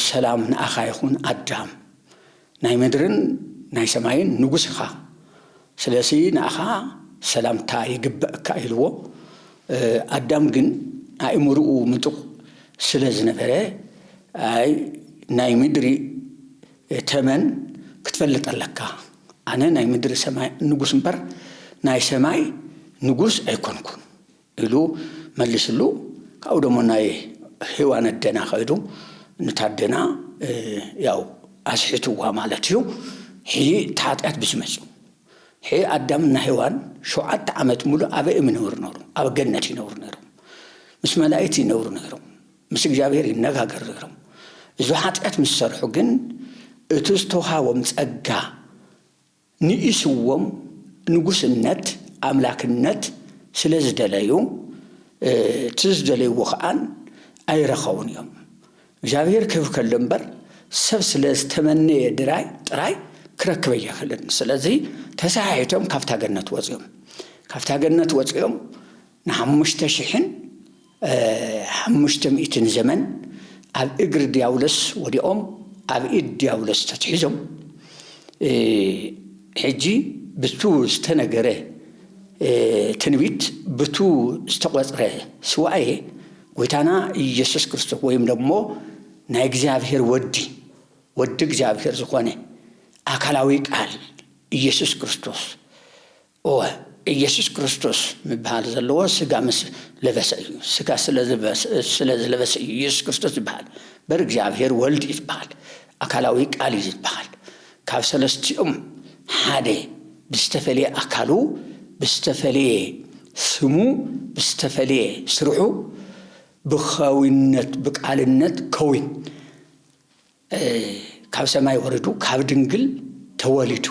D: ሰላም ንኣኻ ይኹን ኣዳም ናይ ምድርን ናይ ሰማይን ንጉስ ኢኻ ስለዚ ንኣኻ ሰላምታ ይግበአካ ኢልዎ ኣዳም ግን ኣእምርኡ ምጡቕ ስለ ዝነበረ ኣይ ናይ ምድሪ ተመን ክትፈልጥ ኣለካ ኣነ ናይ ምድሪ ሰማይ ንጉስ እምበር ናይ ሰማይ ንጉስ ኣይኮንኩን ኢሉ መልስሉ ካብኡ ደሞ ናይ ሔዋን ኣደና ኸይዱ ንታደና ያው ኣስሒትዋ ማለት እዩ ኃጢአት ብዝመፁ ኣዳምና ሔዋን 7 ዓመት ሙሉ ኣብ ይነብሩ ነይሩ ኣብ ገነት ይነብሩ ነይሩ ምስ መላእክት ይነብሩ ነይሩ ምስ እግዚአብሔር ይነጋገሩ ነይሩ እዚ ኃጢአት ምስ ሰርሑ ግን እቲ ዝተውሃቦም ጸጋ ንኢስዎም ንጉስነት ኣምላክነት ስለ ዝደለዩ ትዝደለይዎ ከዓን ኣይረኸቡን እዮም እግዚአብሔር ክህብ ከሎ እምበር ሰብ ስለ ዝተመነየ ጥራይ ክረክብ ኣይኽእልን ስለዚ ተሳሒቶም ካብታ ገነት ወፂኦም ን5,500 ዘመን ኣብ እግሪ ዲያብሎስ ወዲኦም ኣብ ኢድ ዲያብሎስ ተትሒዞም ሕጂ ብቱ ዝተነገረ ትንቢት ብቱ ዝተቆጽረ ስዋኤ ጎይታና ኢየሱስ ክርስቶስ ወይም ደሞ ናይ እግዚአብሔር ወዲ እግዚአብሔር ዝኾነ አካላዊ ቃል ኢየሱስ ክርስቶስ ምብሃል ዘለዎ ስጋ ምስ ለበሰ እዩ ስጋ ስለ ዝለበሰ እዩ ኢየሱስ ክርስቶስ ይበሃል በር እግዚአብሔር ወልድ ይበሃል አካላዊ ቃል ይበሃል ካብ ሰለስቲኦም ሓደ ብዝተፈለየ አካሉ ብዝተፈለየ ስሙ ብዝተፈለየ ስርሑ ብኸዊነት ብቃልነት ከዊን ካብ ሰማይ ወረዱ ካብ ድንግል ተወሊዱ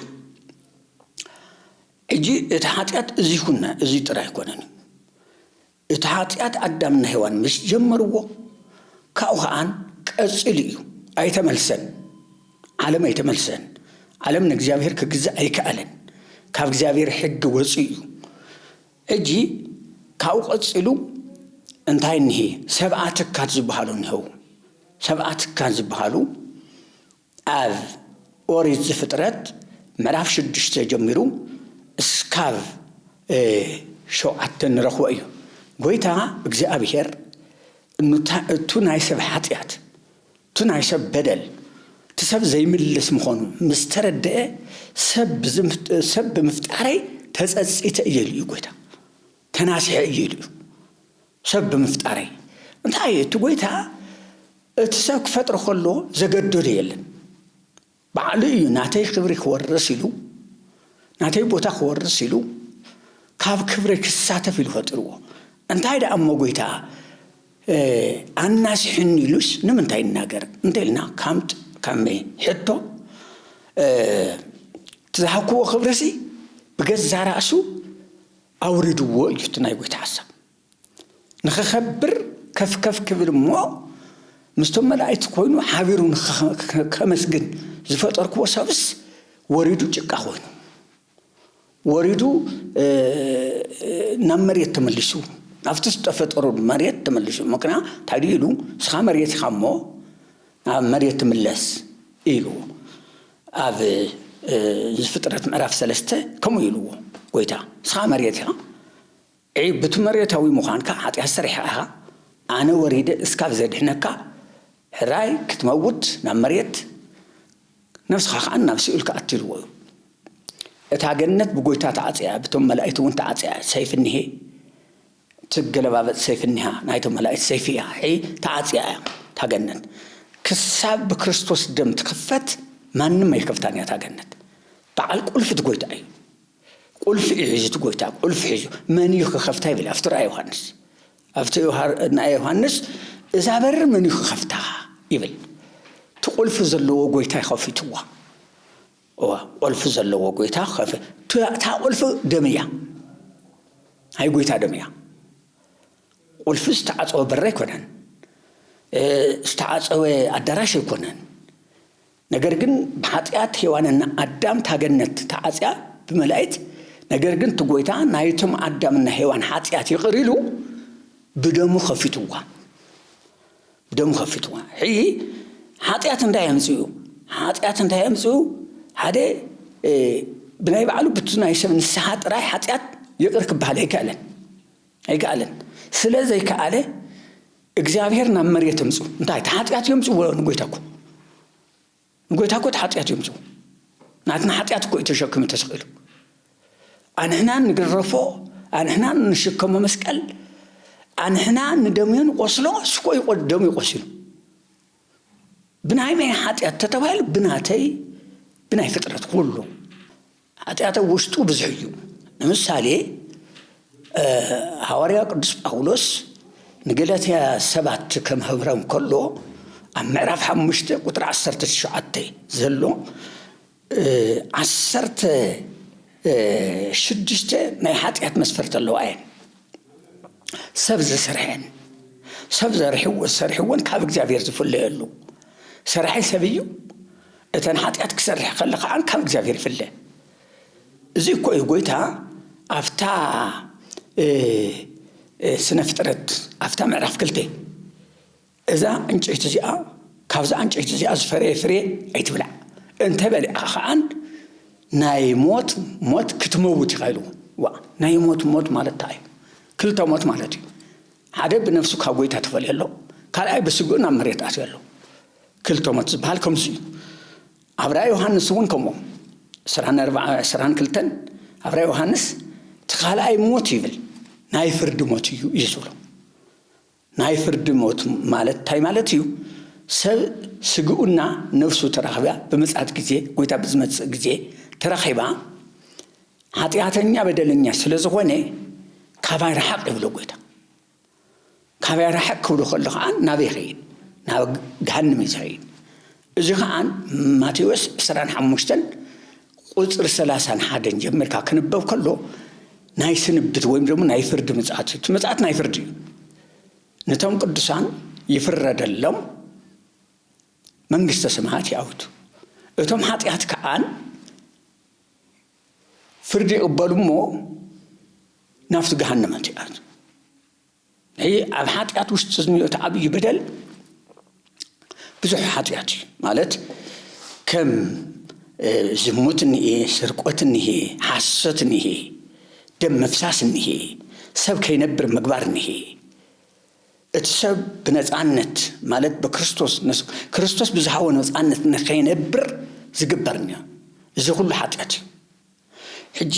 D: እጂ እቲ ኃጢአት እዚ ጥራይ ኮነን እቲ ኃጢአት ኣዳምና ሔዋን ምስ ጀመርዎ ካብኡ ከዓን ቀጽል እዩ ኣይተመልሰን ዓለም ንእግዚአብሔር ክግዛእ ኣይከኣለን ካብ እግዚአብሔር ሕጊ ወፂ እዩ እጂ ካብኡ ቀጽሉ እንታይ እንሄ ሰብዓት ትካት ዝበሃሉ እንሄው ሰብዓት ትካት ዝበሃሉ ኣብ ኦሪት ዘፍጥረት ምዕራፍ 6 ጀሚሩ እስካብ 7 ንረኽቦ እዩ ጎይታ እግዚአብሔር እቱ ናይ ሰብ ኃጢአት እቱ ናይ ሰብ በደል እቲ ሰብ ዘይምልስ ምኾኑ ምስ ተረድአ ሰብ ብምፍጣረይ ተጸጺተ እየ ኢሉ እዩ ጎይታ ተናሲሐ እየ ኢሉ እዩ ሰብ ብምፍጣረይ እንታይ እቲ ጎይታ እቲ ሰብ ክፈጥሮ ከሎ ዘገደዶ የለን ባዕሉ እዩ ናተይ ክብሪ ክወርስ ኢሉ ናተይ ቦታ ክወርስ ኢሉ ካብ ክብሪ ክሳተፍ ኢሉ ፈጥርዎ እንታይ ደኣ እሞ ጎይታ ኣናሲሕኒ ኢሉስ ንምንታይ ይናገር እንተኢልና ካመ ሕቶ ትዝሃብክዎ ክብረሲ ብገዛ ራእሱ ኣውሪድዎ እዩ እቲ ናይ ጎይታ ሓሳብ ንኽኸብር ከፍ ክብል እሞ ምስቶም መላእክት ኮይኑ ሓቢሩ ከመስግን ዝፈጠርክዎ ሰብስ ወሪዱ ጭቃ ሆይኑ ወሪዱ ናብ መሬት ተመልሱ ናብቲ ዝተፈጠሩ መሬት ተመልሱ ምክንያ ታዲሉ ስኻ መሬት ኻሞ ናብ መሬት ትምለስ ኢሉ ኣብ ዝፍጥረት ምዕራፍ 3 ከምኡ ኢሉዎ ጎይታ ስኻ መሬት ኢኻ በቲ መሬታዊ ምዃንካ ኃጢአት ሰሪሕኻ ኣነ ወሪደ እስካብ ዘድሕነካ ሕራይ ክትመውት ናብ መሬት ነፍስኻ ከዓ ናብ ሲኦል ከኣትልዎ እታ ገነት ብጎይታ ተዓጽያ በቶም መላእክት እውን ተዓጽያ ሰይፍ እንሄ ትገለባበጥ ሰይፍ እንሃ ናይቶም መላእክት ሰይፍ እያ ተዓጽያ ታገነት ክሳብ በክርስቶስ ደም ትከፈት ማንም አይከፍታን ያ ታገነት በዓል ቁልፍት ጎይታ እዩ ቁልፍ ይሕዝት ጎይታ ቁልፍ ይሕዙ መን ይከፍታ ይብል አፍተራ ዮሐንስ ዮሐንስ እዛ በር መን ይከፍታ ይብል ትቁልፍ ዘለዎ ጎይታ ይኸፍትዋ ቁልፍ ዘለዎ ጎይታ ከፍ ታ ቁልፍ ደምያ አይ ጎይታ ደምያ ቁልፍ ዝተዓፀወ በር አይኮነን ዝተዓፀወ አዳራሽ አይኮነን ነገር ግን በኃጢአት ሔዋንና አዳም ታገነት ተዓጽያ በመላእክት ነገር ግን ትጎይታ ናይቶም አዳምና ሔዋን ኃጢአት ይቅሪሉ በደሙ ከፍትዋ ኃጢአት እንዳያምጽኡ ሓደ ብናይ ባዕሉ ብትናይ ሰብ ንስሓ ጥራይ ኃጢአት ይቅር ክባል አይከኣለን ስለዚህ ከኣለ እግዚአብሔር ናብ መሬት ይምጹ እንታይ ኃጢአት ይምጹ ንጎይታኩ ኃጢአት ይምጹ ናትና ኃጢአት እኮ የተሸክም ተሰቅሉ አንህና ንግረፎ አንህና ንሽከሞ መስቀል አንህና እንደምን ቆስሎ ስቆ ይቆደም ይቆስሉ ብናይ ማይ ኃጢአት ተተባለ ብናይ ፍጥረት ሁሉ ኃጢአት ውስጡ ብዙዩ ለምሳሌ ሐዋርያ ቅዱስ ጳውሎስ ንገላትያ 7 ከመህብረም ከሎ ምዕራፍ 5 ቁጥር 19 ዘሎ 16 ናይ ኃጢአት መስፈርት አለው አይን ሰብ ዘሰርሐን ሰብ ዘርሕወን ካብ እግዚአብሔር ዝፍለየሉ ሰርሐይ ሰብዩ እተን ኃጢአት ክሰርሕ ከለኻ ካብ እግዚአብሔር ይፍለ እዚ እኮ ጎይታ አፍታ ስነ ፍጥረት አፍታ ምዕራፍ 2 እዛ እንጨይቲ እዚኣ ካብዛ እንጨይቲ እዚኣ ዝፈረየ ፍሬ አይትብላ እንተ በልዓ ኸኣን ናይ ሞት ክትመውት ይኸይሉ ናይ ሞት ማለት እንታይ ክልተ ሞት ማለት እዩ ሓደ ብነፍሱ ካብ ጎይታ ተፈልየሎ ካልኣይ በስጉኡ ናብ መሬት ኣትየሎ ክልተ ሞት ዝበሃል ከምዚ እዩ ኣብ ራእይ ዮሐንስ እውን ከምኡ 22 ኣብ ራእይ ዮሐንስ ካልኣይ ሞት ይብል ናይ ፍርድ ሞት እዩ ይዝብሎ ናይ ፍርድ ሞት ማለት እንታይ ማለት እዩ ሰብ ስጉኡና ነፍሱ ተራኺባ በመጻት ጊዜ ጎይታ ብዝመጽእ ጊዜ ተራኺባ ኃጢአተኛ በደለኛ ስለዝኾነ ካባይ ረሓቅ ይብሎ ጎይታ ካባይ ረሓቅ ክብሎ ከለኻ ናበይ ይኸይድ ናብ ገሃነም ይኸይድ እዚ ኸኣን ማቴዎስ 25 ቁጥር 31 ጀምርካ ክንበብ ከሎ ናይ ስንብት ወይም ደግሞ ናይ ፍርድ መጽአት ናይ ፍርድ እዩ ነቶም ቅዱሳን ይፍረደሎም መንግስተ ሰማያት ያውቱ እቶም ኃጢአት ከኣን ፍርድ ይቅበሉሞ ናፍቲ ገሃነም ይኣቱ ኣብ ኃጢአት ውስጥ ዝኒኦት ዓብይ በደል ብዙሕ ኃጢአት ማለት ከም ዝሙት እንሄ ስርቆት እንሄ ሐሰት እንሄ ደም መፍሳስ እንሄ ሰብ ከይነብር ምግባር እንሄ እቲ ሰብ ብነፃነት ማለት በክርስቶስ ብዝሃወ ነፃነት ንኸይነብር ዝግበርኛ እዚ ሁሉ ኃጢአት ሕጂ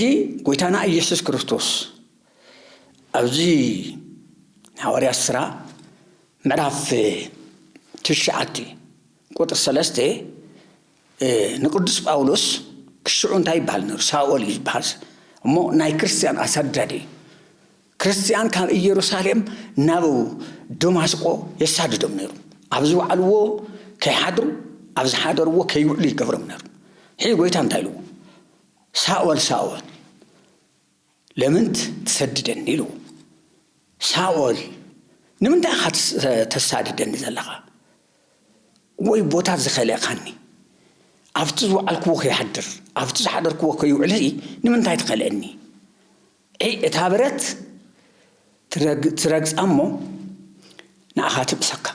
D: ጎይታና ኢየሱስ ክርስቶስ ኣብዚ ሐዋርያት ሥራ ምዕራፍ 9 ቁጥር 3 ንቅዱስ ጳውሎስ ክሽዑ እንታይ ይበሃል ነይሩ ሳኦል ይበሃል እሞ ናይ ክርስቲያን አሳዳዲ ክርስቲያን ካብ ኢየሩሳሌም ናብ ደማስቆ የሳድዶም ነይሩ ኣብዚ ባዕልዎ ከይሓድሩ ኣብዚ ሓደርዎ ከይውዕሉ ይገብሮም ነይሩ ሕጂ ጎይታ እንታይ ኢልዎ ሳኦል ለምን ትሰድደኒ ኢልዎ ሳኦል ንምንታይ ኢኻ ተሳድደኒ ዘለኻ ወይ ቦታ ዝኸለኻኒ أفتز وعلكو يحدر أفتز حدر كو يوعلي نمن تايت خلقني أي اتهابرت ترقص أمو نأخاتب سكا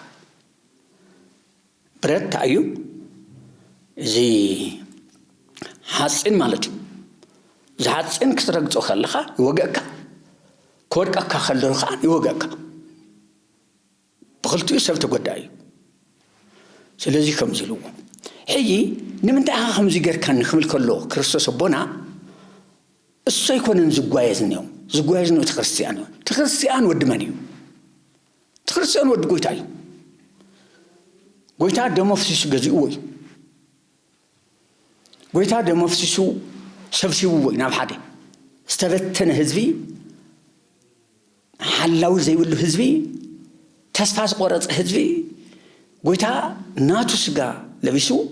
D: برد تأيو زي حاسين مالتو زي حاسين كترقصو خلقا يوقعك كورك خلقا يوقعك بخلتو يسفت قدائي سلازي كمزلو حيي نمنت خمزي غير كان نخمل كله كريستوس بونا السو يكون زغوايزنيو زغوايزنيو تخريستيان ود مانيو تخريستيان ود غويتاي غويتا دموفسيس غزيوي غويتا دموفسيسو سبسيوي ناب حدي استبتن حزبي حلاو زي ولو حزبي تسفاس قرص حزبي غويتا ناتو سغا لبيسو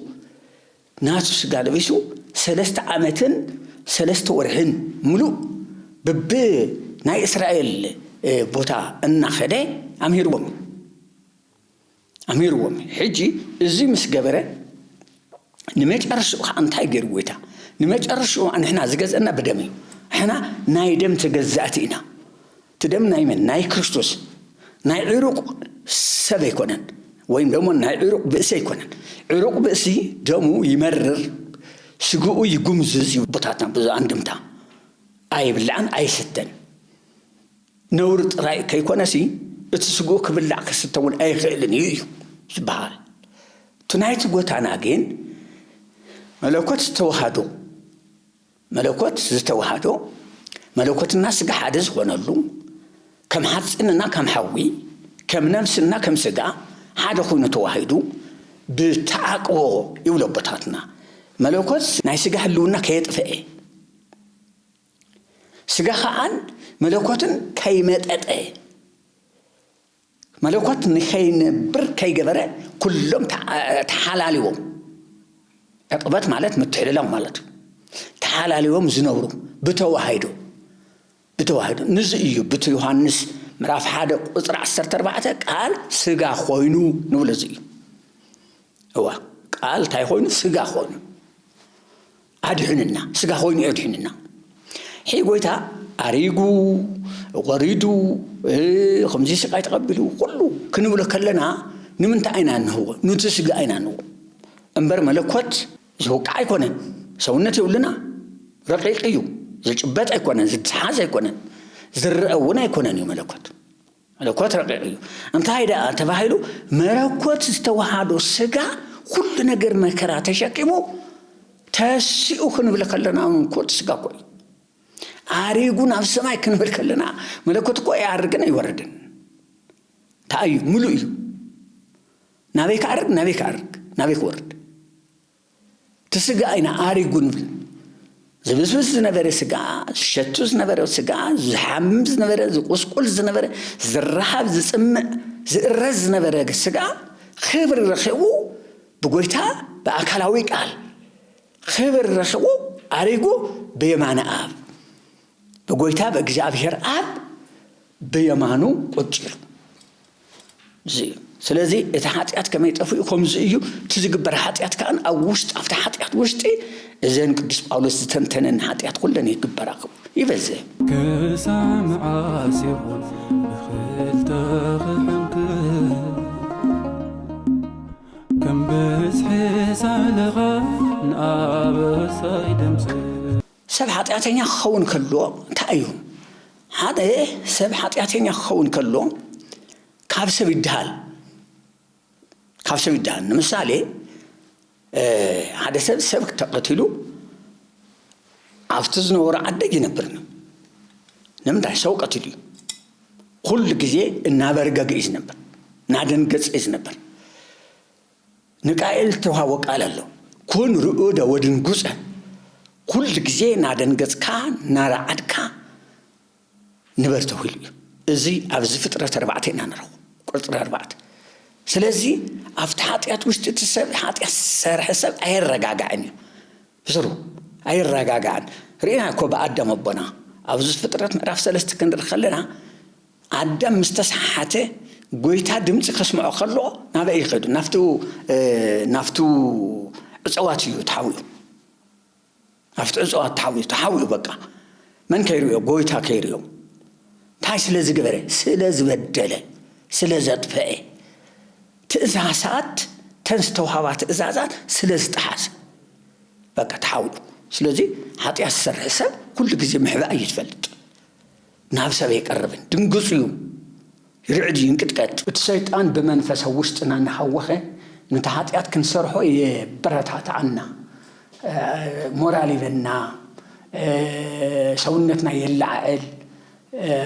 D: ناتو سغا لبيسو 3 عامتن 3 ورحن ملو بب ناي اسرائيل بوتا ان خدي اميروم حجي ازي مسغبره نمچرشو انتاي غير غويتا نمچرشو ان احنا زغزنا بدمي احنا ناي دم تغزاتينا تدم ناي من ناي كريستوس ناي عروق سبي كونن وين دمون ناي عروق بأسي كونن عروق بأسي دمو يمرر سقو يقمزز بطاطا بزا عندمتا اي بلعن اي ستن نورت راي كي كونسي اتسقو كبلع كستون اي خيلن يو سبحان تنايت قوتانا اجين ملوكوت استوحادو ملوكوت الناس قحادز ونالو كم حدثنا كم حوي كم نفسنا كم سقا هذا خونا توحيدو بتعقو يولو بطاتنا ملوكوت ناي سقا حلونا كيطفئ سقا خان ملوكوتن كيمتأتئ ملوكوت نخين بر كي قبره كلهم تحالاليهم اقبات مالت متحللهم مالت تحالاليهم زنورو بتوحيدو نزئيو بتو يوحنس مراف حادق اطرع 14 قال سقا خوينو نولزي هو قال تاي خوينو سقا خوينو ادحننا سقا خوينو ادحننا حي قويتا اريغو غريدو خمسي سقا يتقبلو كله كنبلو كلنا نمنت عينان هو نتسقا عينان هو انبر ملكوت زوق ايكونن سونتي ولنا رقيقيو زجبات ايكونن زتحاز ايكونن زرقونا ايكونن ملكوت رقيقيو انت هيدا تباهيلو ملكوت استوحادو سقا كل نجر مكرا تشكيمو تسيو كنبل كلنا كوت سقا كوي አሪጉን አብሰማይ ከንበልከለና መለኮት ቆይ ያርገና ይወርድን ታዩ ሙሉ እዩ ናቤክ ወርድ ተስጋ አይና አሪጉን ዝብስብስ ነበረ ስጋ ሸቱስ ነበረ ስጋ ዝሐምዝ ነበረ ዝቁስቁል ዝነበረ ዝረሃብ ዝጽምዕ ዝእረዝ ነበረ ስጋ ክብር ረኸቡ በጎይታ በአካላዊ ቃል ክብር ረኸቡ አሪጉ በየማነ አብ በጎይታ በእግዚአብሔር አብ በየማኑ ቁጭሉ زي ስለዚህ እቲ ኃጢአት ከመይጠፉ ከምዚ እዩ ትዝግበር ኃጢአት ካን ኣብ ውሽጥ ኣብታ ኃጢአት ውሽጢ እዘን ቅዱስ ጳውሎስ ዝተንተነን ኃጢአት ኩለን ይግበራኹ ይበዘ
B: كسامع عاسير بخلت خنك كم بسحس على غن أبصاي دمس
D: سب ኃጢአተኛ خون كله ታዩ هذا سب ኃጢአተኛ خون كله ካብሰብ ይድሃል ንምሳሌ ሓደ ሰብ ተቀትሉ አፍት ዝነበረ አደግ ይነበር ነው ለምንድን ሰው ቀትሉ ሁሉ ጊዜ እናበርገግ ይዝ ነበር ናደንገጽ ይዝ ነበር ንቃኤል ተዋወቃለለው ኩን ሩኡደ ወድንጉጸ ሁሉ ጊዜ ናደንገጽካ ናራዓድካ ንበርተው ይሉ እዚ ኣብዚ ፍጥረት 4 ኢና ነረው ቁጥር 4 ስለዚህ አፍታ ኃጢአት ውስጥ ተሰብ ኃጢአት ሰርሕ ሰብ አይረጋጋዕን ዝሩ አይረጋጋዕን ሪና እኮ በአዳም አቦና ኣብዚ ፍጥረት ምዕራፍ 3 ክንድር ከለና አዳም ምስተሳሓተ ጎይታ ድምጽ ከስምዖ ከሎ ናበይ ይኸዱ ናፍቱ እጽዋትዩ ተሓውዩ ኣፍቲ እጽዋት ተሓውዩ በቃ መን ከይርዮ ጎይታ ከይርዮ እንታይ ስለ ዝገበረ ስለ ዝበደለ ስለ ዘጥፈአ ትእዛዛት ተንስተውሃባ ትእዛዛት ስለ ዝጠሓሰ በቃ ተሓውዩ ስለዚ ኃጢአት ዝሰርሕ ሰብ ኩሉ ግዜ ምሕባእ ይትፈልጥ ናብ ሰብ ይቀርብን ድንግጹ እዩ ይርዕድ ይንቅጥቀጥ እቲ ሰይጣን ብመንፈሳዊ ውስጥና እናሓወኸ ነቲ ኃጢአት ክንሰርሖ የበረታታና ሞራል ይበና ሰውነትና የላዓል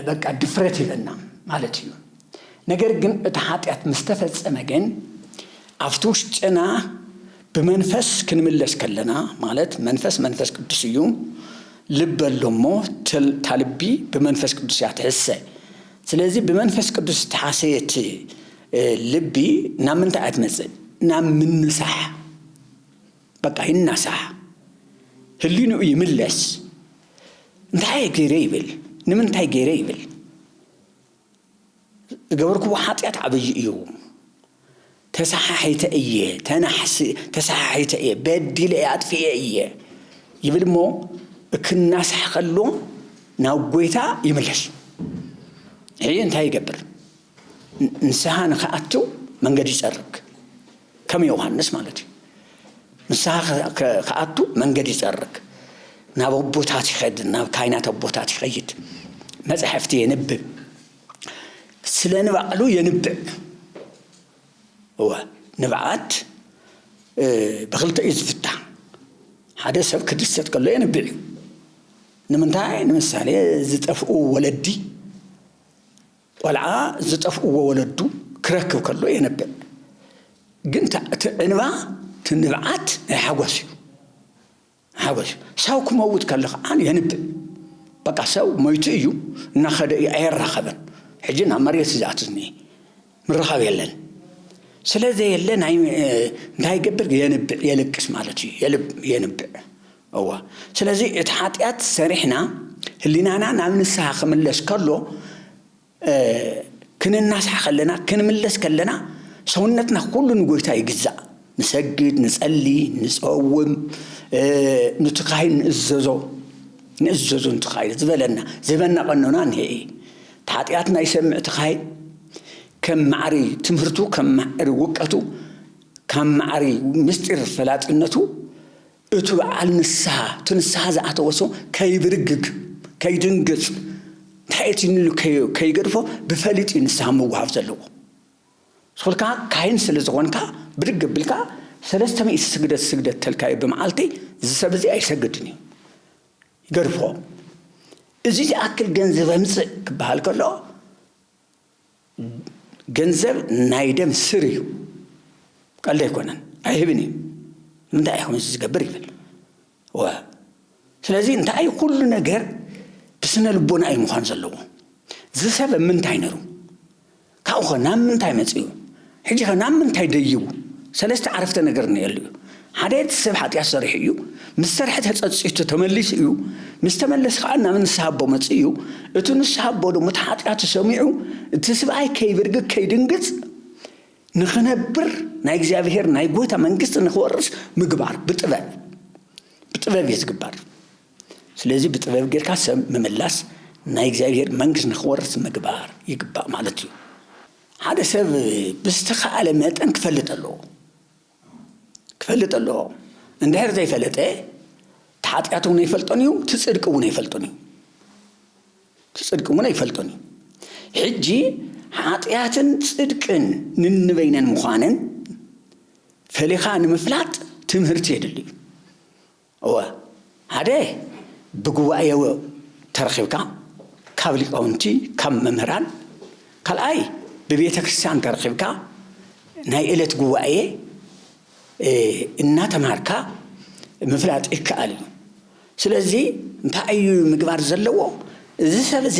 D: በቃ ድፍረት ይበና ማለት እዩ ነገር ግን እቲ ኃጢአት ምስተፈጸመ ግን ኣብቲ ውሽጥና بمنفس كنملس كلنا مالت منفس قدس يوم لب اللومو تالبي بمنفس قدس يتحسه سلازي بمنفس قدس تحاسيت لبي نام انت اتمزل نام من صح بقى هنا صح هلينو يملس انتهي غيريبل نمنتهي غيريبل غوركو حاطيات عبي يوم تسححيت ايه تنحس تسححيت ايه بدي لقيت في ايه يبل مو كنا سحقلو ناو غويتا يملس هي انتهي يقبر نسحان خاطو منقد يصرك كم يوحنس مالتي نسحان خاطو منقد يصرك ناب بوتات يخد ناب كاينات بوتات يخيد مصحفتي ينبب سلنبقلو ينبب هو نبعات بخلت يزفتح هذا سب كدست كله ينبع نمنتاي نمثالي زطفقو ولدي ولعا زطفقو ولدو كركب كله ينبع قنت انبا تنبعات حوس ساو كموت كله ان ينبع بقى ساو ميتيو ناخذ يرخبن حجنا مريت زاتني من رخاب يلن سلازي يلن هاي قبر ينبع يلقس مالتي ينبع هو سلازي اتحاطيات سريحنا هلينا نعم نسها خملس كله كن الناس خلنا كن ملس كلنا سونتنا كله نقولتا يجزا نسجد نصلي نصوم نتقاين نززو نتقاين زبلنا زبلنا قنونا هي تحاطياتنا يسمع تقاين كم معري تمرتو كم معري وقتو كم معري مستر فلاطنتو اتو على نسها تنسها زعته وسو كيبرغغ كيدنغص تايتينلو كيغرفو بفليط ينسها موهاب زلو سولكا كاين سلازغونكا برغ بلكا سلستمي سجدت تلكاي بمعالتي زسبزي ايسجدني يغرفو ازي اكل ገንዘብ امص كبحال كلو ገንዘብ ናይደም ስሪዩ قال يكونن አይብኒ እንደ አይሆን ዝገብር ይብል ወ ስለዚህ እንደ አይ ሁሉ ነገር በስነ ልቦና አይ መሆን ዘለው ዝሰብ ምን ታይነሩ ካውኸና ምን ታይመጽዩ ሕጂ ኸና ምን ታይደይቡ ሰለስተ ዓረፍተ ነገር ነው ያለው حديت سبحت يسرحيو مسترحت هتصيتو تملسيو مستملس خانا من سحبو مصيو اتو نسحبو دو متحاطيات سميعو تسباي كيبرغ كيدنغص نخنبر ناي እግዚአብሔር ناي ጎታ መንግስት ነخورس ምግባር بጥበብ ይዝግባር ስለዚህ بጥበብ ጌርካ ሰብ መመላስ ناي እግዚአብሔር መንግስት ነخورس ምግባር ይግባ ማለት እዩ ሓደ ሰብ ብስተኻለ መጠን ክፈልጠሎ كفلت الله عند هذا زي فلته تحاتياتهم يفلتونيو تصدقون يفلتوني حجي حاتياتن صدقن ننبينن مخانن فليخان مفلات تمهرت يدلي هو هذا بقوايو ترخيبكا كابلي قونتي كم ممهران كالاي ببيت كريستيان ترخيبكا ناي إلت قوايه እናተ ማርካ መፍላጥ ይካአል ስለዚህ እንታይ ምግባር ዘለዎ እዚ ሰብዚ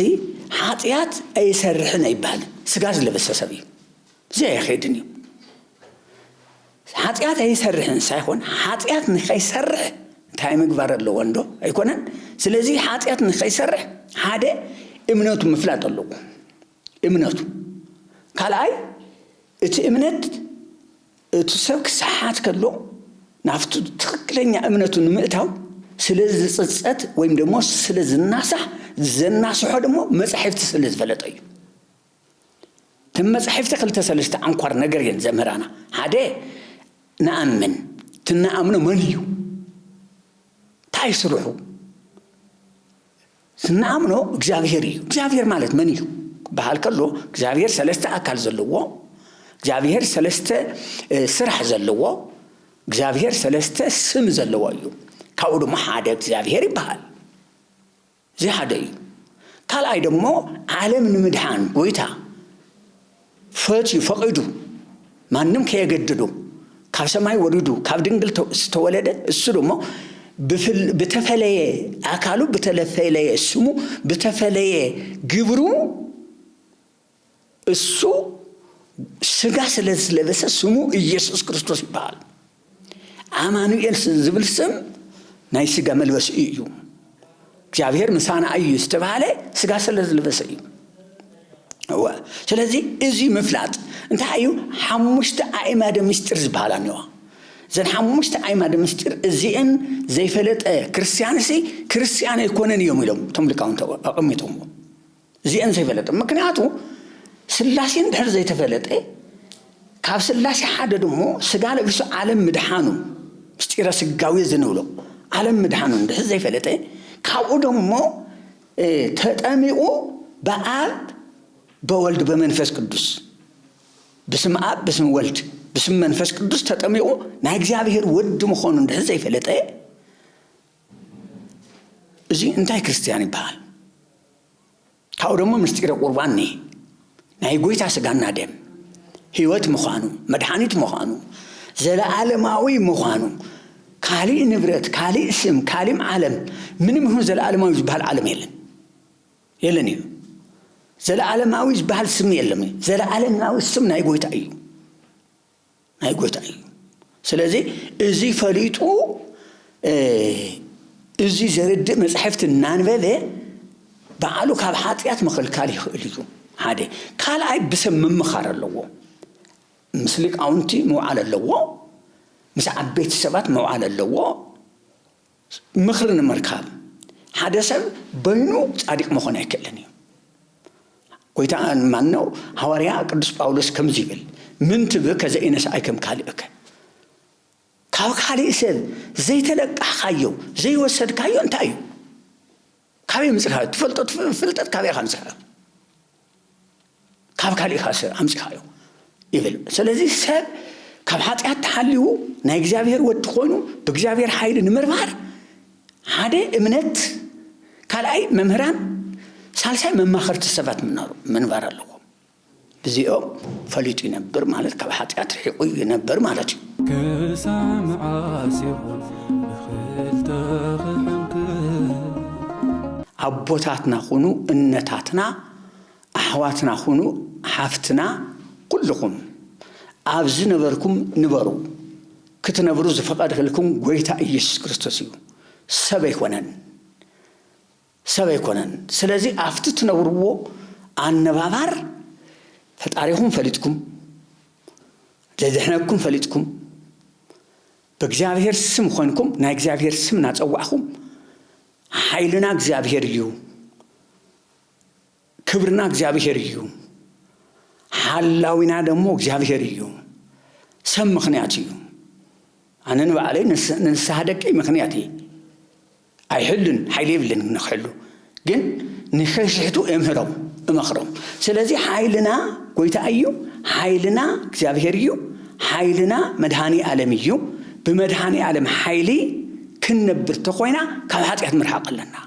D: ኃጢአት አይሰርሕን አይባል ስጋ ዝለበሰ ሰብ ዘይ ኸይድኒ ኃጢአት አይሰርሕን ሳይሆን ኃጢአት ንኸይሰርሕ እንታይ ምግባር ኣሎ ወንዶ አይኮነን ስለዚህ ኃጢአት ንኸይሰርሕ ሓደ እምነቱ መፍላጥ ኣሎ እምነቱ ካልአይ እቲ እምነት تسبك ساعات كله ናፍቱ ትክክለኛ እምነቱን ምእታው ስለዚህ ጽጸት ወይም ደግሞ ስለዚህ ዝናስሖ ደግሞ መጻሕፍት ስለዚህ ፈለጠዩ ተመጻሕፍት ክልተ ሰለስተ አንኳር ነገር የን ዘመራና ሓደ ነአምን ትነአምኖ መንዩ ታይስሩሑ ትነአምኖ እግዚአብሔር ማለት መንዩ ባህል ከሎ እግዚአብሔር ሰለስተ አካል ዘለዎ እግዚአብሔር ሰለስተ ስራሕ ዘለዎ እግዚአብሔር ሰለስተ ስም ዘለዎ እዩ ካብኡ ድማ ሓደ እግዚአብሔር ይበሃል እዚ ሓደ እዩ ካልኣይ ደግሞ ዓለም ንምድሓን ጎይታ ፈቂዱ ማንም ከየገድዱ ካብ ሰማይ ወሪዱ ካብ ድንግል ዝተወለደ እሱ ደግሞ በተፈለየ አካሉ በተለፈለየ ስሙ በተፈለየ ግብሩ እሱ ስጋ ስለለበሰ ስሙ ኢየሱስ ክርስቶስ ይባል አማኑኤል ዝብል ስም ናይ ስጋ መልበስ እዩ እግዚአብሔር ምሳና እዩ ዝተባለ ስጋ ስለለበሰ እዩ ስለዚህ እዚ ምፍላጥ እንታይ እዩ ሓሙሽተ አእማደ ምስጢር ዝባላኒዋ ዘን ሓሙሽተ አእማደ ምስጢር እዚአን ዘይፈለጠ ክርስቲያን ይኮነን እዮም ኢሎም ተምልካውን አቀሚቶም እዚአን ዘይፈለጠ ምክንያቱ ስላሴን ድሕር ዘይተፈለጠ ካብ ስላሴ ሓደ ደግሞ ስጋ ለቢሱ ዓለም ምድሓኑ ምስጢረ ስጋዊ ዝንብሎ ዓለም ምድሓኑ ድሕር ዘይፈለጠ ካብኡ ደግሞ ተጠሚቁ በአብ በወልድ በመንፈስ ቅዱስ በስመ አብ በስመ ወልድ በስመ መንፈስ ቅዱስ ተጠሚቁ ናይ እግዚአብሔር ወድ መሆኑ ድሕር ዘይፈለጠ እዚ እንታይ ክርስቲያን ይባል ካብኡ ደግሞ ምስጢረ ቁርባን ናይ ጎይታ ስጋና ደም ህይወት መዃኑ መድኃኒት መዃኑ ዘለዓለማዊ መዃኑ ካሊእ ንብረት ካሊእ ስም ካሊእ ዓለም ምንም ይሁን ዘለዓለማዊ ዝበሃል ዓለም የለን እዩ ዘለዓለማዊ ዝበሃል ስም የለም ዘለዓለማዊ ስም ናይ ጎይታ እዩ ስለዚህ እዚ ፈሊጡ እዚ ዘርድእ መጽሕፍት እናንበበ በዓሉ ካብ ኃጢአት መኸልካል ይኽእል እዩ ሓደ ካልኣይ ብሰብ ምምኻር ኣለዎ ምስ ሊቃውንቲ መውዓል ኣለዎ ምስ ዓበይቲ ሰባት መውዓል ኣለዎ ምኽሪ ንምርካብ ሓደ ሰብ በይኑ ጻድቅ መኾን ኣይክእልን እዩ ጎይታ ማነው ሐዋርያ ቅዱስ ጳውሎስ ከምዚ ይብል ምን ትብከ ዘኢነስአይከም ካልእከ ካብ ካልእ ሰብ ዘይተለቃሕካዮ ዘይወሰድካዮ እንታይ እዩ ካበይ ምጽኻዮ ፍልጠት ካበይ ከምጽኻዮ ካብ ካልእ ኣምጽኻዮ ይብል ስለዚህ ሰብ ካብ ኃጢአት ተሓልዩ ናይ እግዚአብሔር ወድ ኮይኑ በእግዚአብሔር ኃይል ንምርባር ሓደ እምነት ካልኣይ መምህራን ሳልሳይ መማኸርቲ ሰባት ምንባር ኣለዎ بزيهم فليت ينبر مالت كبحاتيات رحيقو ينبر مالتي
B: كسام عاسيقون بخلت خحنك
D: عبوتاتنا خونو النتاتنا أحواتنا خونو حافتنا كلكم عبز نبركم نبرو كتنبرو زفقاد خلكم قويتا إيسوس كريستوسيو سبيكونن سلازي أفتت نبرو عن نبابار فتعريهم فليتكم لذحناكم فليتكم بجزابير سم خونكم نا جزابير سم ناتوعكم حيلنا جزابير يو كبرنا جزابير يو حلاوينا دمو جزابير يو سم مخنياتي أنا نبع عليه نساعدك أي مخنياتي أيحلن حيلي بلن نخلو جن نخشيتو امهرم مخرم سلازي حيلنا قويت أيو حيلنا جزابيريو حيلنا مدهاني عالميو بمدهاني عالم حيلي كنا برتقوينا كابحاتيات مرحق لنا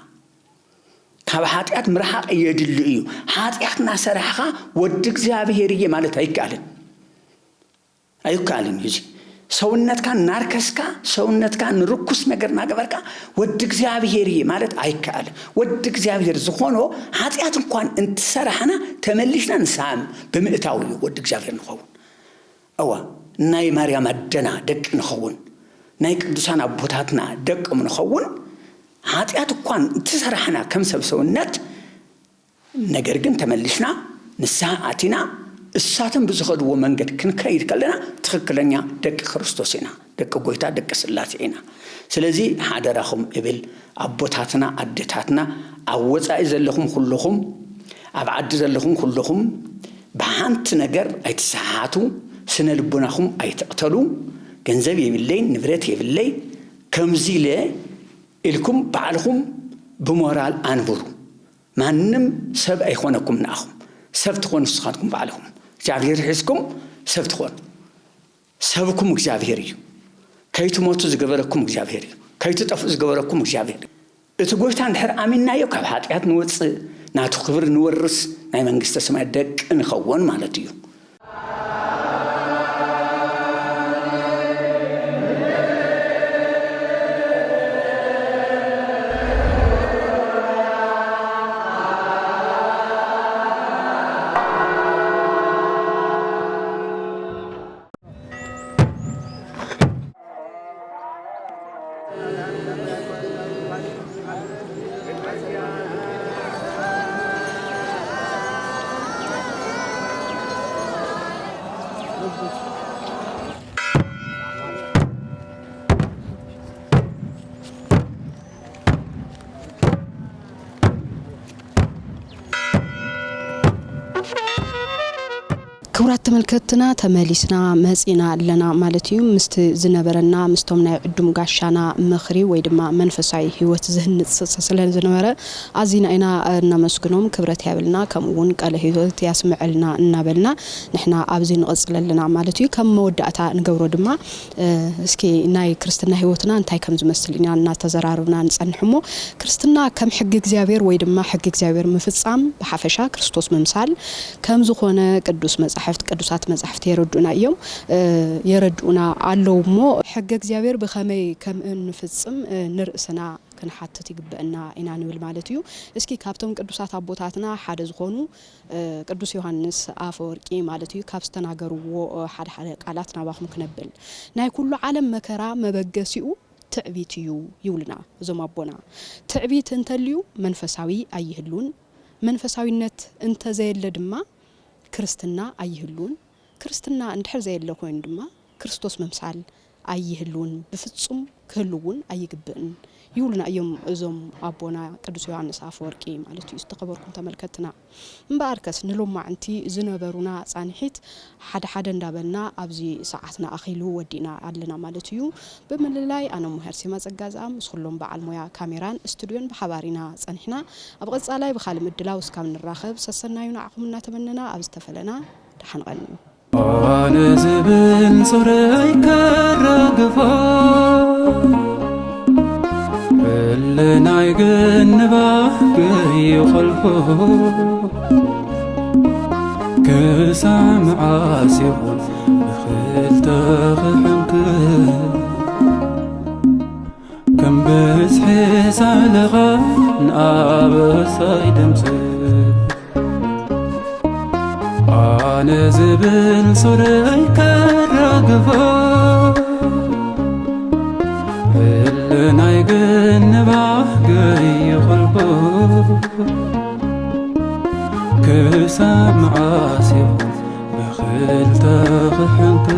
D: كابحاتيات مرحق يدلئيو حاتياتنا سرحقا ودك جزابيري مالت أيكالن يجي سونت كان ناركس كا سونت كان ركوس نجر ناقبر كا ودك زابيري مالت أيكال ودك زابير زخونه حاتيات كان انت سرحنا تمليشنا نسام بمئتاوي ودك زابير نخون أوا ناي مريم الدنا دك نخون ناي قدسان أبوتاتنا دك نخون حاتيات كان انت سرحنا كم سب سونت نجر جن تمليشنا نساعتنا እሳተን ብዝኸድዎ መንገድ ክንከይድ ከለና ትክክለኛ ደቂ ክርስቶስ ኢና ደቂ ጎይታ ደቂ ስላሴ ኢና ስለዚ ሓደራኹም እብል ኣቦታትና ኣዴታትና ኣብ ወፃኢ ዘለኹም ኩልኹም ኣብ ዓዲ ዘለኹም ኩልኹም ብሓንቲ ነገር ኣይትሰሓቱ ስነ ልቦናኹም ኣይትቕተሉ ገንዘብ የብለይ ንብረት የብለይ ከምዚ ለ ኢልኩም ባዕልኹም ብሞራል አንብሩ ማንም ሰብ ኣይኾነኩም ንኣኹም ሰብ ትኾኑ ንስኻትኩም ባዕልኹም እግዚአብሔር ሒዝኩም ሰብ ትኾኑ ሰብኩም እግዚአብሔር እዩ ከይትሞቱ ዝገበረኩም እግዚአብሔር እዩ ከይትጠፉ ዝገበረኩም እግዚአብሔር እቲ ጎይታ እንድሕር ኣሚንናዮ ካብ ኃጢአት ንወፅእ ናቱ ክብር ንወርስ ናይ መንግስተ ሰማይ ደቂ ንኸውን ማለት እዩ
A: ክብራት ተመልከትና ተመሊስና መጽና ለና ማለትዩ ምስት ዝነበረና ምስቶም ናይ ዕዱም ጋሻና ምኽሪ ወይ ድማ መንፈሳዊ ህይወት ዝህንጽ ስለለ ዝነበረ አዚና ኢና እናመስግኖም ክብረት ያብልና ከምውን ቃለ ህይወት ያስምዕልና እናበልና ንሕና ኣብዚ ንቀጽለልና ማለትዩ ከም መወዳእታ ንገብሮ ድማ እስኪ ናይ ክርስትና ህይወትና እንታይ ከም ዝመስልና እና ተዘራርብና ንጸንሕሞ ክርስትና ከም ሕግ እግዚአብሔር ወይ ድማ ሕግ እግዚአብሔር ምፍጻም በሐፈሻ ክርስቶስ መምሳል ከም ዝኾነ ቅዱስ መጽሐፍ ቅዱሳት መጻሕፍት የረዱና እዮም የረዱና አለውሞ ሕግ እግዚአብሔር በኸመይ ከም እንፍጽም ንርእስና ክንሓትት ይግበአና ኢና ንብል ማለት እዩ እስኪ ካብቶም ቅዱሳት አቦታትና ሓደ ዝኾኑ ቅዱስ ዮሐንስ አፈወርቂ ማለት እዩ ካብ ዝተናገርዎ ሓደ ቃላት ናባኹም ክነብል ናይ ኩሉ ዓለም መከራ መበገሲኡ ትዕቢት እዩ ይውልና እዞም አቦና ትዕቢት እንተልዩ መንፈሳዊ አይህሉን መንፈሳዊነት እንተዘየለ ድማ ክርስትና አይህሉን ክርስትና እንድሕር ዘየለ ኮይኑ ድማ ክርስቶስ መምሳል አይህሉን በፍጹም ክህሉውን አይግብእን ይውልና እዮም እዞም አቦና ቅዱስ ዮሐንስ አፈወርቂ ማለት እዩ ዝተኸበርኩም ተመልከትና እምባርከስ ንሎማዕንቲ ዝነበሩና ጻንሒት ሓደ እንዳበልና ኣብዚ ሰዓትና አኺሉ ወዲና አለና ማለት እዩ በመለላይ ኣነ ሙህር ሲማ ጸጋዛም ስኹሎም በዓል ሞያ ካሜራን ስቱዲዮን በሐባሪና ጸንሕና ኣብ ቀጻላይ በኻል ምድላው እስካብ ንራኸብ ሰሰናዩና አኹምና ተመነና ኣብ ዝተፈለና ደሓንቀን
B: ኣነ ዝብል ጾረይ ከረግፋ لناي جنبه يخلفه كسام عاسر بخلت خحنك كم بس حس على غن أبصايد مسك أنا زبل صري كرقفه لناي جنبه يخلفه كسام عاسر بخلت خحنك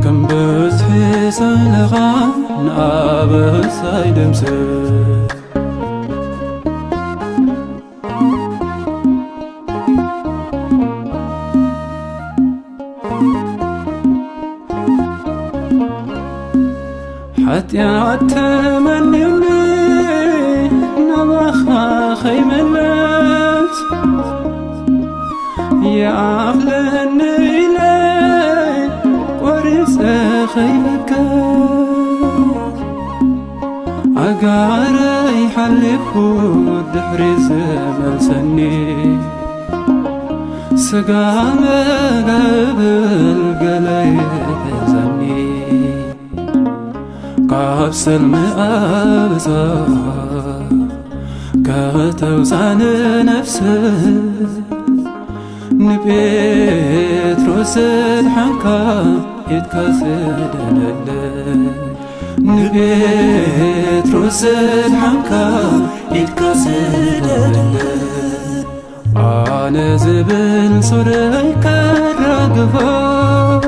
B: كم بس حس على غن أبصايد مسك حتى تمنيني نبخا خيملت يا أغلني لي ورث خيمك أقاري حلفو الدحر زمن سني سقام قبل قلي زمني قابس المأبزة كتوزان نفسه نبيت رسد حنكا يتكسد لله نبيت رسد حنكا يتكسد لله أنا زبل صري كرقفو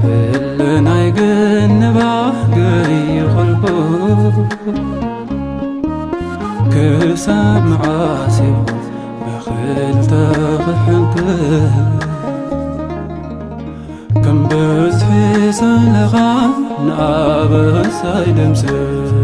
B: إلنا يقن بعقي قلبو كسام عاسب بخل تخحنكه كم بس في سلغان نابس ايدمسه